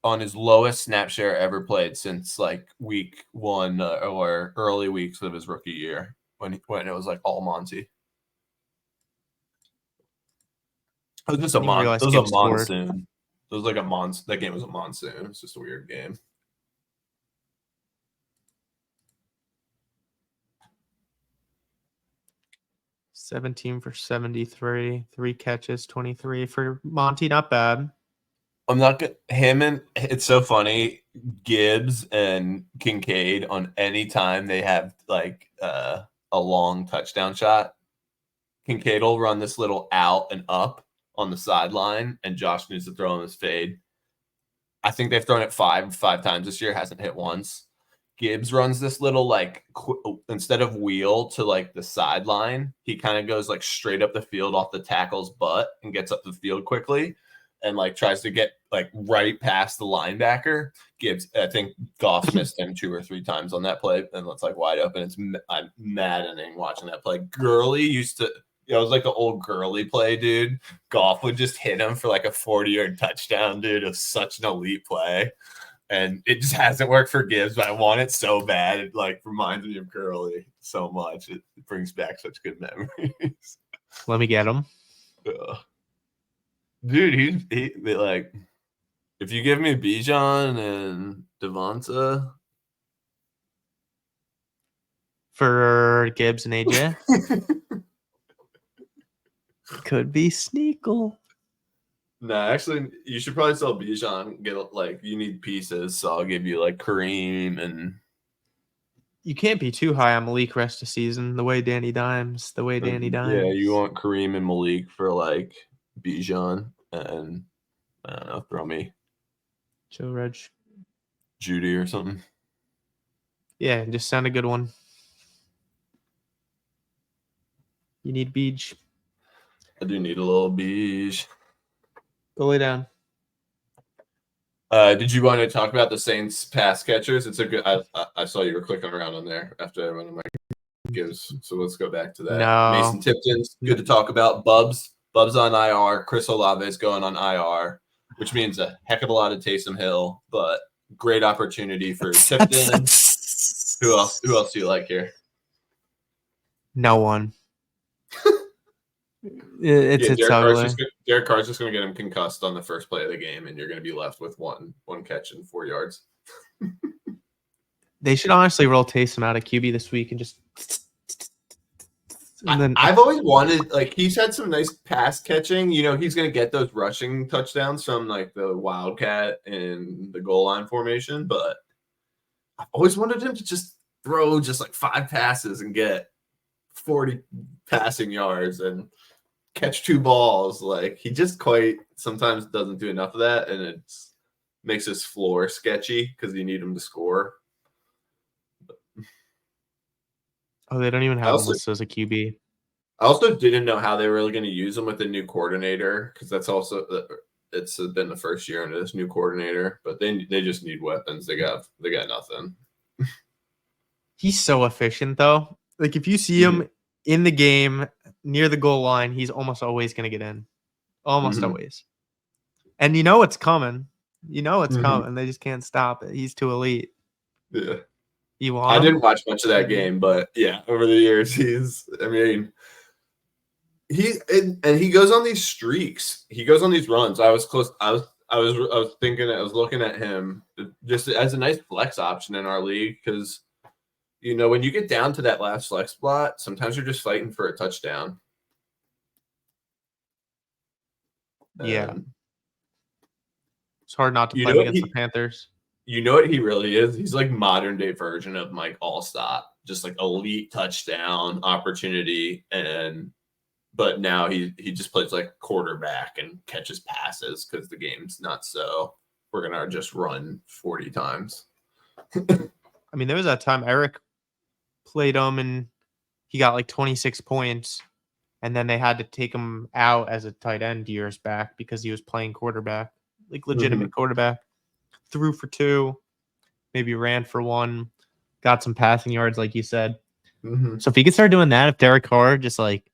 on his lowest snap share ever played since like week 1 or early weeks of his rookie year when it was like all Monty. It was just I didn't even realize it was Gibbs a scored. monsoon. It was like a monsoon. That game was a monsoon. It's just a weird game. $17 for 73, 3 catches, 23 for Monty. Not bad. I'm not gonna him and it's so funny. Gibbs and Kincaid on any time they have like a long touchdown shot. Kincaid will run this little out and up on the sideline, and Josh needs to throw him his fade. I think they've thrown it five times this year, hasn't hit once. Gibbs runs this little like instead of wheel to like the sideline, he kind of goes like straight up the field off the tackle's butt and gets up the field quickly and like tries to get like right past the linebacker. Gibbs, I think Goff missed him 2 or 3 times on that play, and it's like wide open. I'm maddening watching that play. Gurley used to. It was like the old Gurley play, dude. Goff would just hit him for like a 40-yard touchdown, dude. It was such an elite play. And it just hasn't worked for Gibbs, but I want it so bad. It like reminds me of Gurley so much. It brings back such good memories. Let me get him. Dude, he like if you give me Bijan and Devonta For Gibbs and AJ. Could be Sneakle. No, actually, you should probably sell Bijan. Get like you need pieces, so I'll give you like Kareem and. You can't be too high on Malik rest of season. The way Danny Dimes. Yeah, you want Kareem and Malik for like Bijan and I don't know, throw me Joe Reg. Judy or something. Yeah, just sound a good one. You need Beach. I do need a little Beige. Go lay down. Did you want to talk about the Saints pass catchers? It's a good. I saw you were clicking around on there after one of my gives. So let's go back to that. No. Mason Tipton's good to talk about. Bubs on IR. Chris Olave is going on IR, which means a heck of a lot of Taysom Hill, but great opportunity for Tipton. Who else do you like here? No one. It's Derek Carr's just going to get him concussed on the first play of the game, and you're going to be left with one catch and 4 yards. They should honestly roll Taysom out of QB this week and just. And then I've always wanted, like, he's had some nice pass catching. You know, he's going to get those rushing touchdowns from like the Wildcat and the goal line formation, but I've always wanted him to just throw just like 5 passes and get 40 passing yards and catch 2 balls. Like he just quite sometimes doesn't do enough of that, and it makes his floor sketchy because you need him to score. Oh, they don't even have him listed as a QB. I also didn't know how they were really going to use him with the new coordinator because that's also it's been the first year under this new coordinator, but they just need weapons. They got nothing. He's so efficient though. Like if you see him in the game near the goal line, he's almost always going to get in. Almost always. And you know it's coming. You know it's coming. They just can't stop it. He's too elite. Yeah. You want I him? didn't watch much of that game, but yeah, over the years he goes on these streaks. He goes on these runs. I was thinking, I was looking at him just as a nice flex option in our league because you know when you get down to that last flex spot, sometimes you're just fighting for a touchdown. Yeah. And It's hard not to you play know him what against the he Panthers. you know what he really is? He's like modern day version of Mike Allstott, just like elite touchdown opportunity, and but now he just plays like quarterback and catches passes because the game's not so. We're gonna just run 40 times. I mean, there was that time Eric played him and he got like 26 points, and then they had to take him out as a tight end years back because he was playing quarterback, like Mhm, legitimate quarterback. Threw for 2, maybe ran for 1, got some passing yards, like you said. mhm, So if he could start doing that, if Derek Carr just like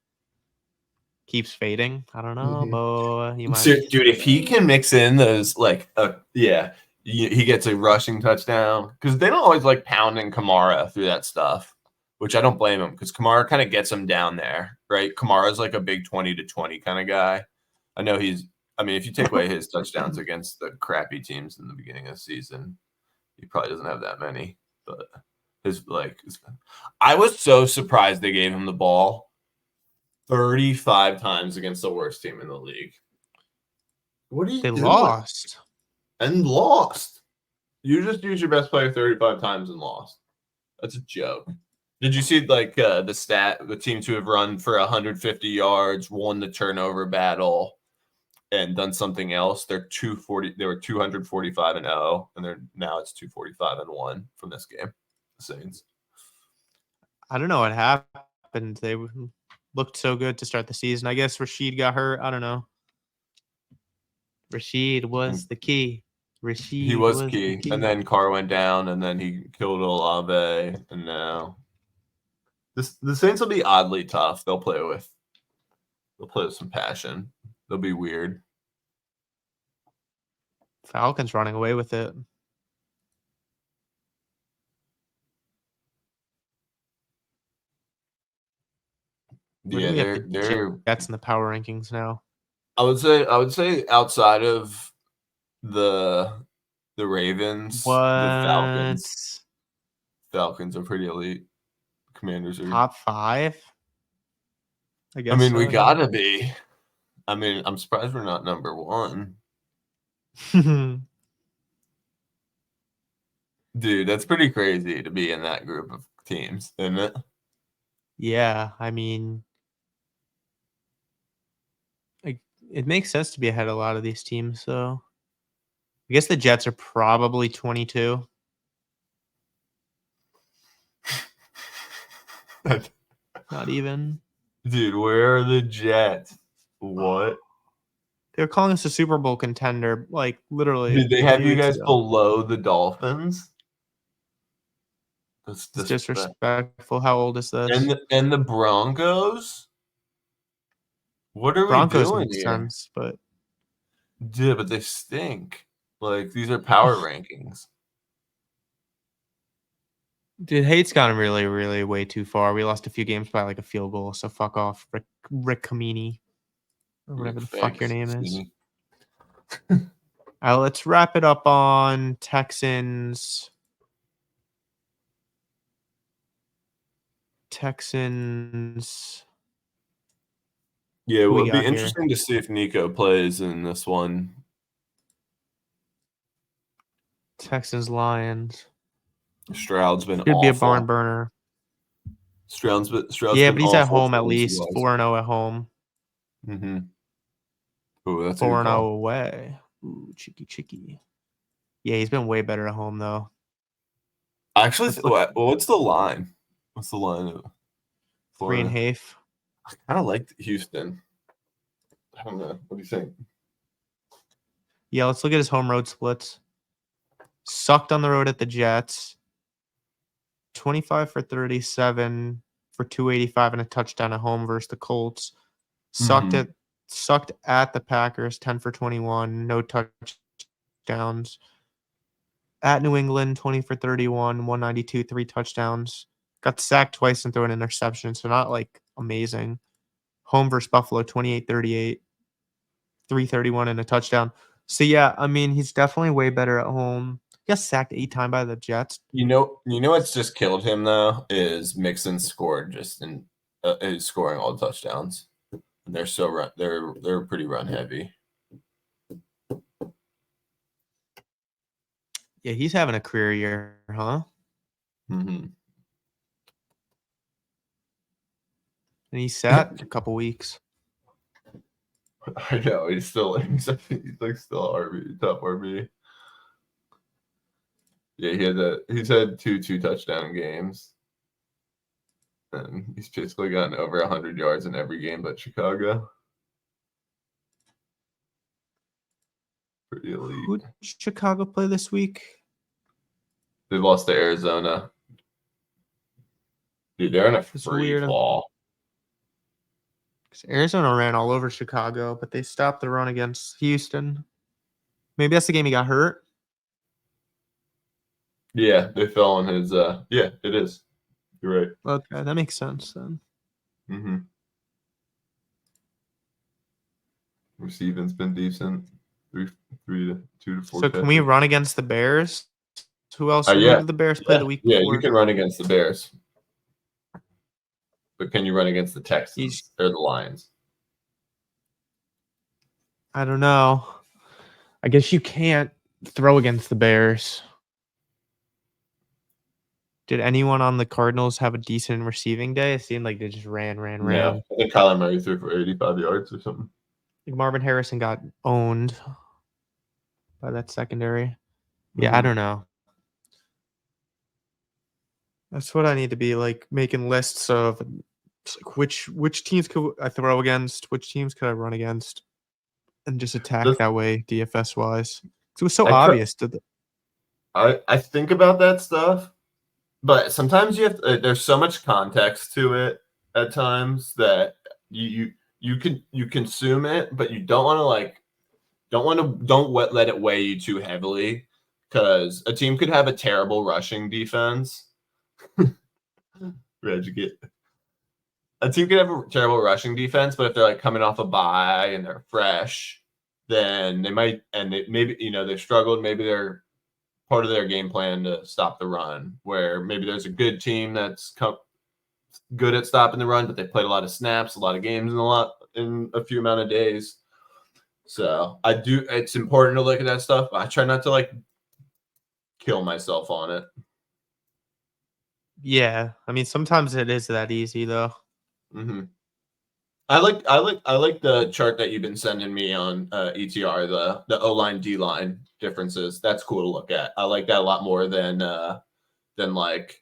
keeps fading, I don't know, mhm. Bo. You might So, be. dude, if he can mix in those like, yeah, he gets a rushing touchdown because they don't always like pounding Kamara through that stuff, which I don't blame him because Kamara kind of gets him down there, right? Kamara's like a big 20-20 kind of guy. I know he's. I mean, if you take away his touchdowns against the crappy teams in the beginning of the season, he probably doesn't have that many. But I was so surprised they gave him the ball 35 times against the worst team in the league. What are you They doing? lost. And lost. You just use your best player 35 times and lost. That's a joke. Did you see like the stat? The teams who have run for 150 yards, won the turnover battle, and done something else. They're 240. They were 245 and 0, and they're now it's 245 and 1 from this game. The Saints. I don't know what happened. They looked so good to start the season. I guess Rashid got hurt. I don't know. Rashid was the key. He Rashid was was the key, and key. then Carr went down, and then he killed Olave, and now the Saints will be oddly tough. They'll play with some passion. They'll be weird. Falcons running away with it. Where do Yeah, we have the they're Jets in the power rankings now? I would say outside of the Ravens, the What? Falcons are pretty elite. Commanders are. Top 5? I I guess mean, we so, yeah. gotta be. I mean, I'm surprised we're not number one, dude. That's pretty crazy to be in that group of teams, isn't it? Yeah, I mean, like it makes sense to be ahead of a lot of these teams, so I guess the Jets are probably 22. Not even. Dude, where are the Jets? What? They were calling us a Super Bowl contender, like literally Did they a have few you weeks guys ago. below the Dolphins? That's It's disrespect. disrespectful. How old is And this? the Broncos? What are we Broncos doing makes here? sense, but Yeah, but they stink. Like these are power rankings. dude, hate's gone really, really way too far. We lost a few games by like a field goal, so fuck off, Rick Kamini or Rick whatever the fuck your Fags, name excuse is. me. Let's wrap it up on Texans. Texans. Yeah, Who well, we it'd be got here? interesting to see if Nico plays in this one. Texans Lions. Stroud's been Should be a barn awful. burner. Stroud's Yeah, been but he's at awful home at fantasy least. wise. 4-0 at home. Mm-hmm. Oh, that's a good 4-0 call. away. Ooh, cheeky. Yeah, he's been way better at home though. Actually, Let's look what's the line? What's the line of 3 and Florida? half. I kind of like Houston. I don't know. What do you think? Yeah, let's look at his home road splits. Sucked on the road at the Jets. 25 for 37 for 285 and a touchdown at home versus the Colts. Sucked Mm-hmm. at sucked at the Packers, 10 for 21, no touchdowns. At New England, 20 for 31, 192, 3 touchdowns. Got sacked twice and thrown an interception, so not like amazing. Home versus Buffalo, 28-38, 331 and a touchdown. So yeah, I mean, he's definitely way better at home. He got sacked 8 times by the Jets. You know what's just killed him though is Mixon scored just in is scoring all the touchdowns. And they're so they're pretty run heavy. Yeah, he's having a career year, huh? Mm-hmm. And he's sat a couple weeks. I know he's like still RB, top RB. Yeah, he's had two touchdown games, and he's basically gotten over 100 yards in every game but Chicago. Pretty elite. Who did Chicago play this week? They lost to Arizona. Dude, they're in a It's free weird. fall. Arizona ran all over Chicago, but they stopped the run against Houston. Maybe that's the game he got hurt. Yeah, they fell on his. Yeah, it is. You're right. Okay, that makes sense then. Mm-hmm. Receiving's been decent. Three to 2 to 4 So can we catches. run against the Bears? Who else? Who Yeah, did the Bears play the week yeah. before? You can run against the Bears, but can you run against the Texans or the Lions? I don't know. I guess you can't throw against the Bears. Did anyone on the Cardinals have a decent receiving day? It seemed like they just ran. No, I think Kyler Murray threw for 85 yards or something. Like Marvin Harrison got owned by that secondary. Yeah, I don't know. That's what I need to be like, making lists of like which teams could I throw against, which teams could I run against, and just attack that way DFS wise. It was so obvious to the. I think about that stuff, but sometimes you have there's so much context to it at times that you consume it, but you don't want to let it weigh you too heavily, because a team could have a terrible rushing defense. Where'd you get? A team could have a terrible rushing defense, but if they're like coming off a bye and they're fresh, then they might, and maybe they've struggled. Maybe they're part of their game plan to stop the run. Where maybe there's a good team that's good at stopping the run, but they played a lot of snaps, a lot of games, in a few amount of days. So it's important to look at that stuff. I try not to like kill myself on it. Yeah, I mean sometimes it is that easy though. Mm-hmm. I like the chart that you've been sending me on ETR, the O line D line differences. That's cool to look at. I like that a lot more than like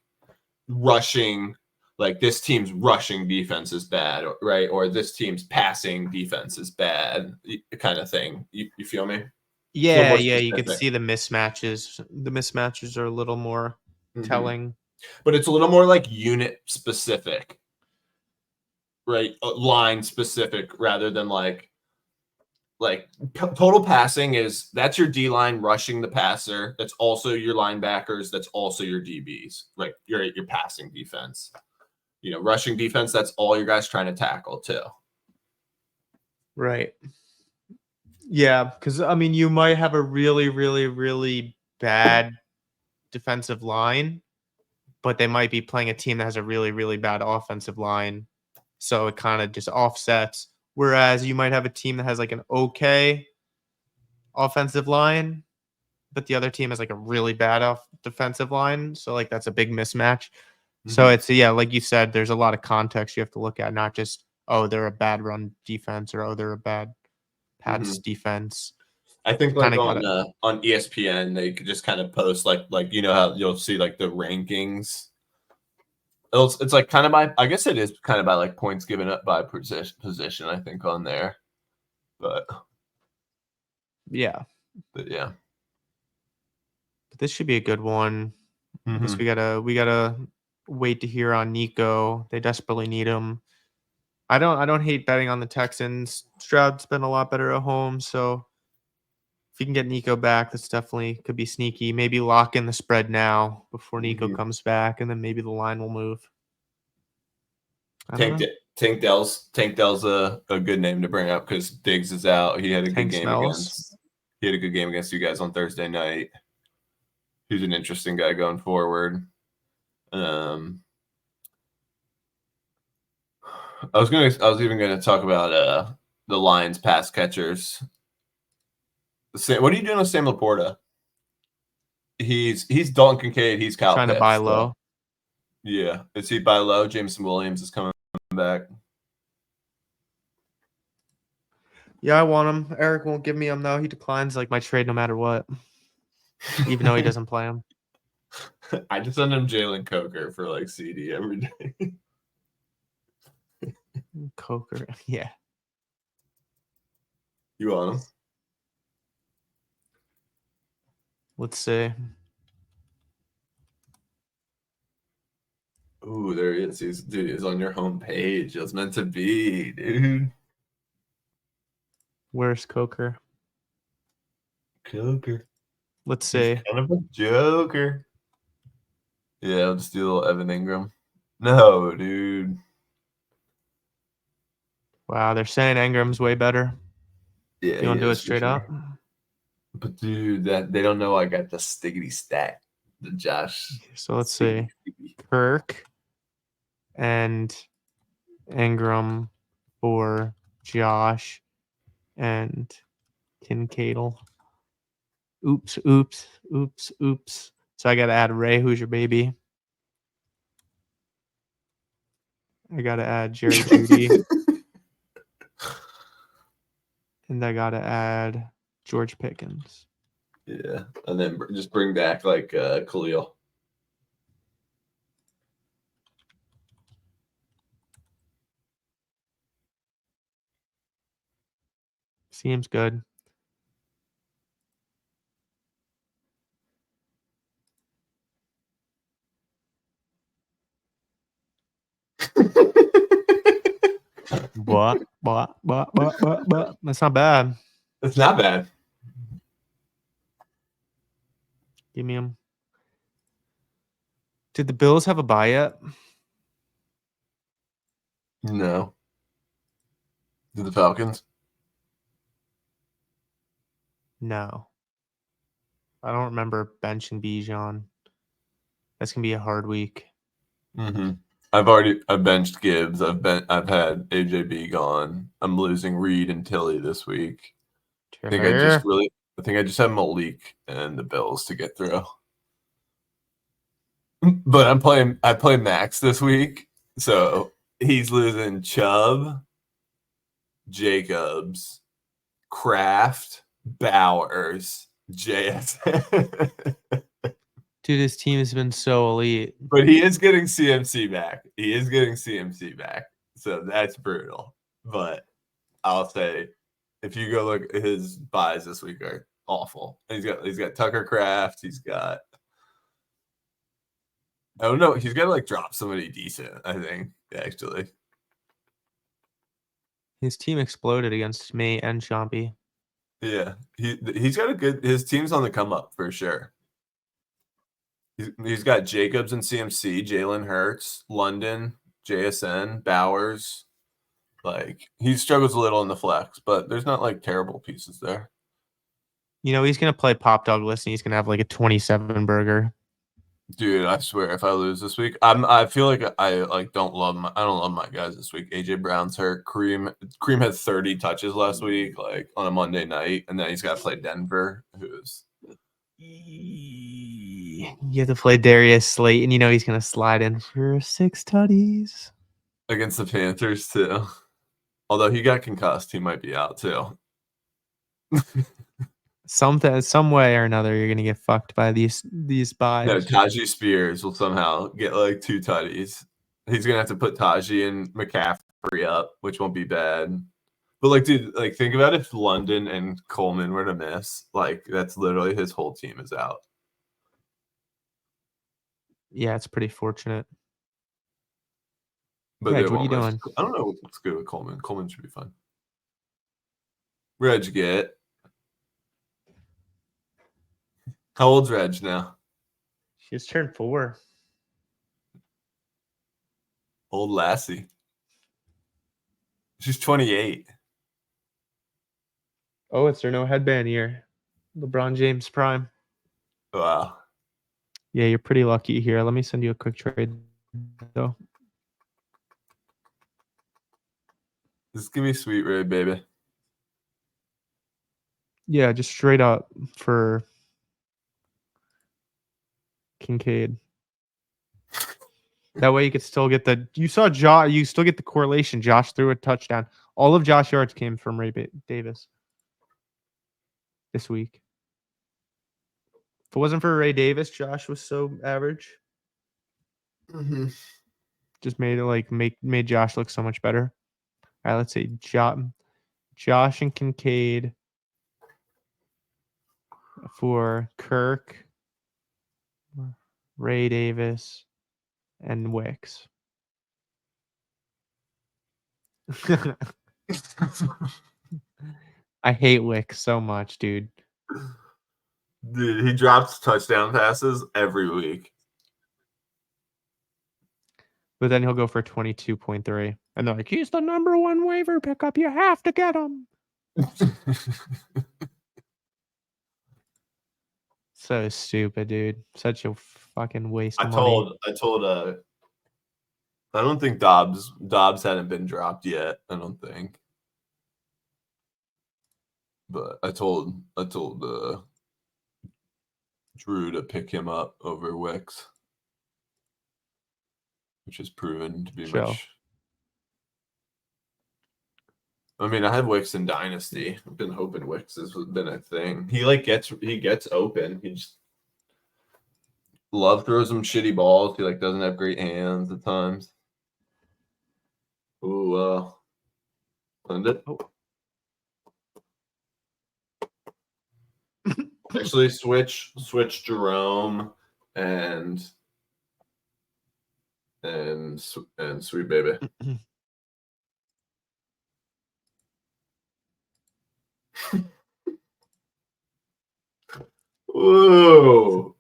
rushing. Like this team's rushing defense is bad, right? Or this team's passing defense is bad, kind of thing. You feel me? Yeah, you could see the mismatches. The mismatches are a little more telling. But it's a little more like unit specific, right? Line specific rather than like total passing that's your D line rushing the passer. That's also your linebackers. That's also your DBs, right? Your passing defense. Rushing defense, that's all your guys trying to tackle too. Right. Yeah, because I mean, you might have a really, really, really bad defensive line, but they might be playing a team that has a really, really bad offensive line. So it kind of just offsets. Whereas you might have a team that has like an okay offensive line, but the other team has like a really bad defensive line. So like that's a big mismatch. So it's, yeah, like you said, there's a lot of context you have to look at, not just, oh, they're a bad run defense or, oh, they're a bad pass defense. I think like on ESPN, they could just kind of post like how you'll see like the rankings. It's like kind of I guess it is kind of by like points given up by position, I think, on there. But yeah. But this should be a good one. I guess we gotta wait to hear on Nico. They desperately need him. I don't hate betting on the Texans. Stroud's been a lot better at home, so if you can get Nico back, that's definitely could be sneaky. Maybe lock in the spread now before Nico comes back, and then maybe the line will move. Tank Dell's a good name to bring up because Diggs is out. He had a good game against you guys on Thursday night. He's an interesting guy going forward. I was even gonna talk about the Lions pass catchers. What are you doing with Sam Laporta? He's Dalton Kincaid. He's Kyle Trying to buy Pitts. low. So. Yeah. Is he buy low? Jameson Williams is coming back. Yeah, I want him. Eric won't give me him though. He declines like my trade no matter what, even though he doesn't play him. I just send him Jalen Coker for like CD every day. Coker, yeah. You want him? Let's see. Ooh, there he is. He's on your home page. It was meant to be, dude. Where's Coker? Coker. Let's see. He's kind of a joker. Yeah, I'll just do a little Evan Ingram. No, dude. Wow, they're saying Ingram's way better. Yeah, You want to do it for straight sure. up? But dude, that they don't know I got the stiggity stack. The Josh. So let's see. Kirk and Ingram for Josh and Kincaidle. Oops. So I got to add Ray, who's your baby. I got to add Jerry Judy. And I got to add George Pickens. Yeah, and then just bring back like Khalil. Seems good. What? That's not bad. It's not bad. Give me him. Did the Bills have a bye yet? No. Did the Falcons? No. I don't remember benching Bijan. That's gonna be a hard week. Mm-hmm. I've benched Gibbs. I've had AJB gone. I'm losing Reed and Tilly this week. I think I just have Malik and the Bills to get through. But I play Max this week, so he's losing Chubb, Jacobs, Kraft, Bowers, JSN. Dude, his team has been so elite. But he is getting CMC back. So that's brutal. But I'll say if you go look, his buys this week are awful. And he's got Tucker Kraft. He's got he's got to like drop somebody decent, I think, actually. His team exploded against me and Chompy. Yeah. He's got his team's on the come up for sure. He's got Jacobs and CMC, Jalen Hurts, London, JSN, Bowers. Like he struggles a little in the flex, but there's not like terrible pieces there. You know, he's gonna play Pop Douglas and he's gonna have like a 27 burger. Dude, I swear, if I lose this week, I feel like I don't love my guys this week. AJ Brown's hurt. Cream had 30 touches last week, like on a Monday night, and then he's got to play Denver, who's you have to play Darius Slayton. You know he's gonna slide in for 6 tutties against the Panthers too. Although he got concussed, he might be out too. Some way or another, you're gonna get fucked by these buys. No, Tajee Spears will somehow get like 2 tutties. He's gonna have to put Tajee and McCaffrey up, which won't be bad. But like, dude, like think about if London and Coleman were to miss, like that's literally his whole team is out. Yeah, it's pretty fortunate. But Reg, what are you doing? I don't know what's good with Coleman. Coleman should be fun. Reg get. How old's Reg now? She just turned 4. Old lassie. She's 28. Oh, it's there no headband year. LeBron James prime. Wow. Yeah, you're pretty lucky here. Let me send you a quick trade though. Just give me Sweet Ray, baby. Yeah, just straight up for Kincaid. That way you could still get the. You saw Josh. You still get the correlation. Josh threw a touchdown. All of Josh yards came from Ray Davis this week. If it wasn't for Ray Davis, Josh was so average. Mm-hmm. Just made it like made Josh look so much better. All right, let's see. Josh and Kincaid for Kirk, Ray Davis, and Wicks. I hate Wicks so much, dude. Dude, he drops touchdown passes every week. But then he'll go for 22.3. And they're like, he's the number one waiver pickup. You have to get him. So stupid, dude. Such a fucking waste of money. I don't think Dobbs hadn't been dropped yet. I don't think. But I told Drew to pick him up over Wicks, which has proven to be much. I mean, I have Wicks in Dynasty. I've been hoping Wicks has been a thing. He gets open. He just Love throws him shitty balls. He doesn't have great hands at times. Ooh, lend it. Oh. Actually, switch Jerome and Sweet Baby. Whoa.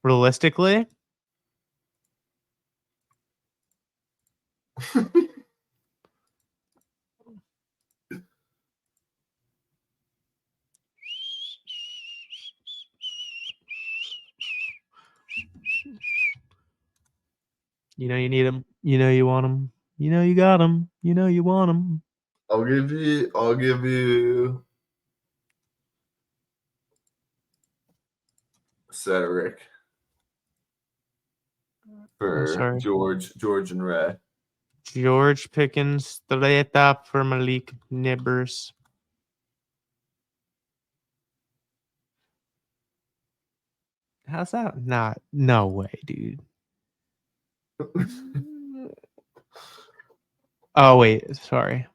Realistically, you know you need him. You know you want him. You know you got him. You know you want him. I'll give you Cedric for George and Ray. George Pickens straight up for Malik Nibbles. How's that? No way, dude. Oh wait, sorry.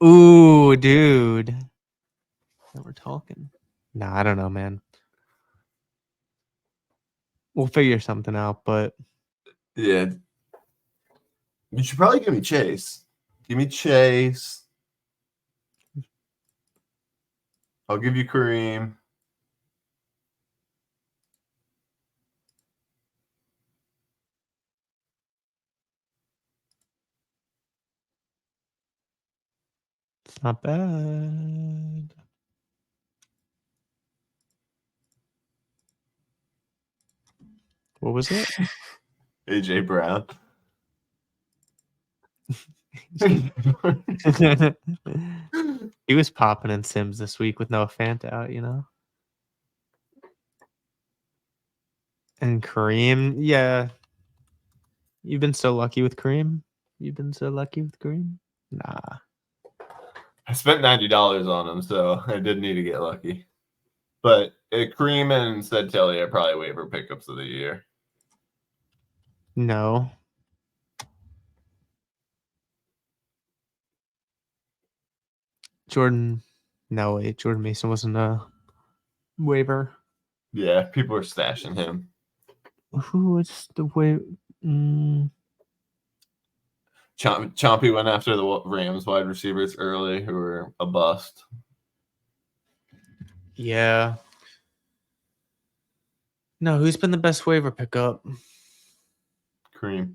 Ooh, dude. Now we're talking. Nah, I don't know, man. We'll figure something out, but yeah. You should probably give me Chase. Give me Chase. I'll give you Kareem. it's not bad. What was it? AJ Brown. He was popping in Sims this week with Noah Fant out, you know? And Kareem, yeah. You've been so lucky with Kareem. Nah. I spent $90 on him, so I did need to get lucky. But Kareem and Said Telly are probably waiver pickups of the year. No. Jordan Mason wasn't a waiver. Yeah, people are stashing him. Who was the waiver? Chompy went after the Rams wide receivers early, who were a bust. Yeah. No, who's been the best waiver pickup? Kareem.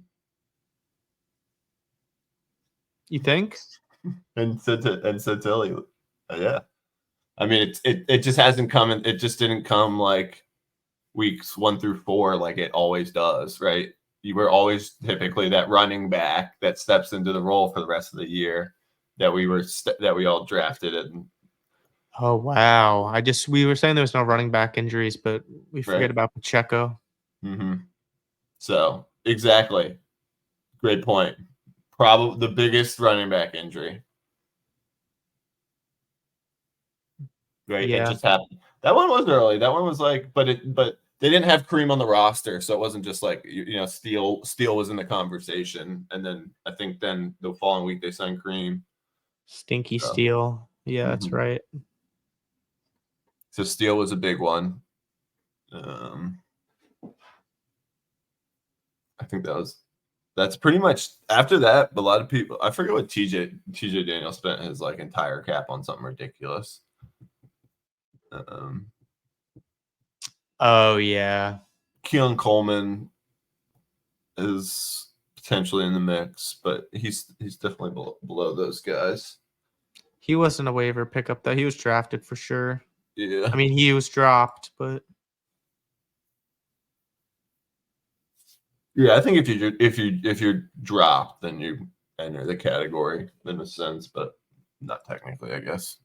You think? and Santilli. Yeah. I mean, it just hasn't come. It just didn't come like weeks 1 through 4 like it always does, right? You were always typically that running back that steps into the role for the rest of the year that we all drafted and Oh wow! We were saying there was no running back injuries, but we forget right. about Pacheco. Mm-hmm. So exactly, great point. Probably the biggest running back injury. Right, it Yeah, just happened. That one was early. That one was like, but they didn't have Kareem on the roster, so it wasn't just like Steele was in the conversation, and then I think then the following week they signed Kareem. Stinky So, Steel. Yeah, that's mhm. right. So Steele was a big one. Um, I think that's pretty much after that. A lot of people, I forget what TJ Daniel spent his like entire cap on something ridiculous. Um, Oh yeah, Keelan Coleman is potentially in the mix, but he's definitely below those guys. he wasn't a waiver pickup though. He was drafted for sure. Yeah. I mean, he was dropped, but Yeah, I think if you're dropped, then you enter the category in a sense, but not technically, I guess.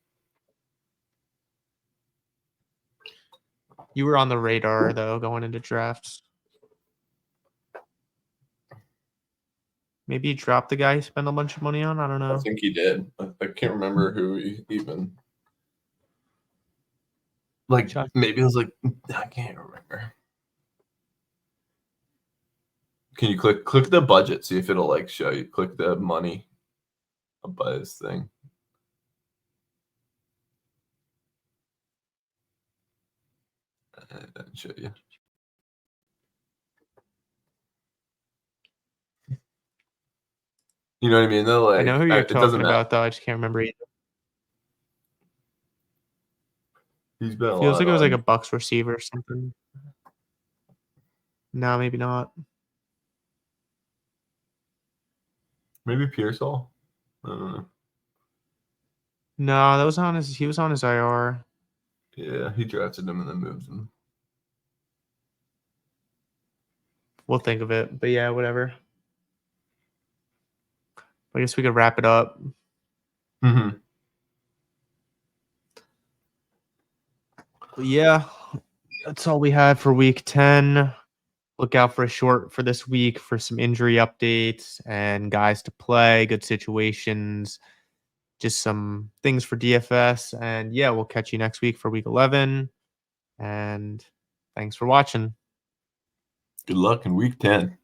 you were on the radar though going into drafts. Maybe you dropped the guy you spent a bunch of money on. I don't I know. think he did. I can't remember who even. Like Chuck. maybe it was like I can't remember. Can you click the budget? See if it'll like show you. Click the money by this thing. And show you. You know what I mean? Though, I know like who you're it doesn't talking matter. about though. I just can't remember either. He's been a Feels lot like it was like a on. Bucks receiver or something. No, maybe not. Maybe Pearsall. I don't know. No, that was on his. He was on his IR. Yeah, he drafted him and then moved him. We'll think of it. But yeah, whatever. I guess we could wrap it up. Mm-hmm. But yeah, that's all we had for week 10. Look out for a short for this week for some injury updates and guys to play, good situations, just some things for DFS. And yeah, we'll catch you next week for week 11. And thanks for watching. Good luck in week 10.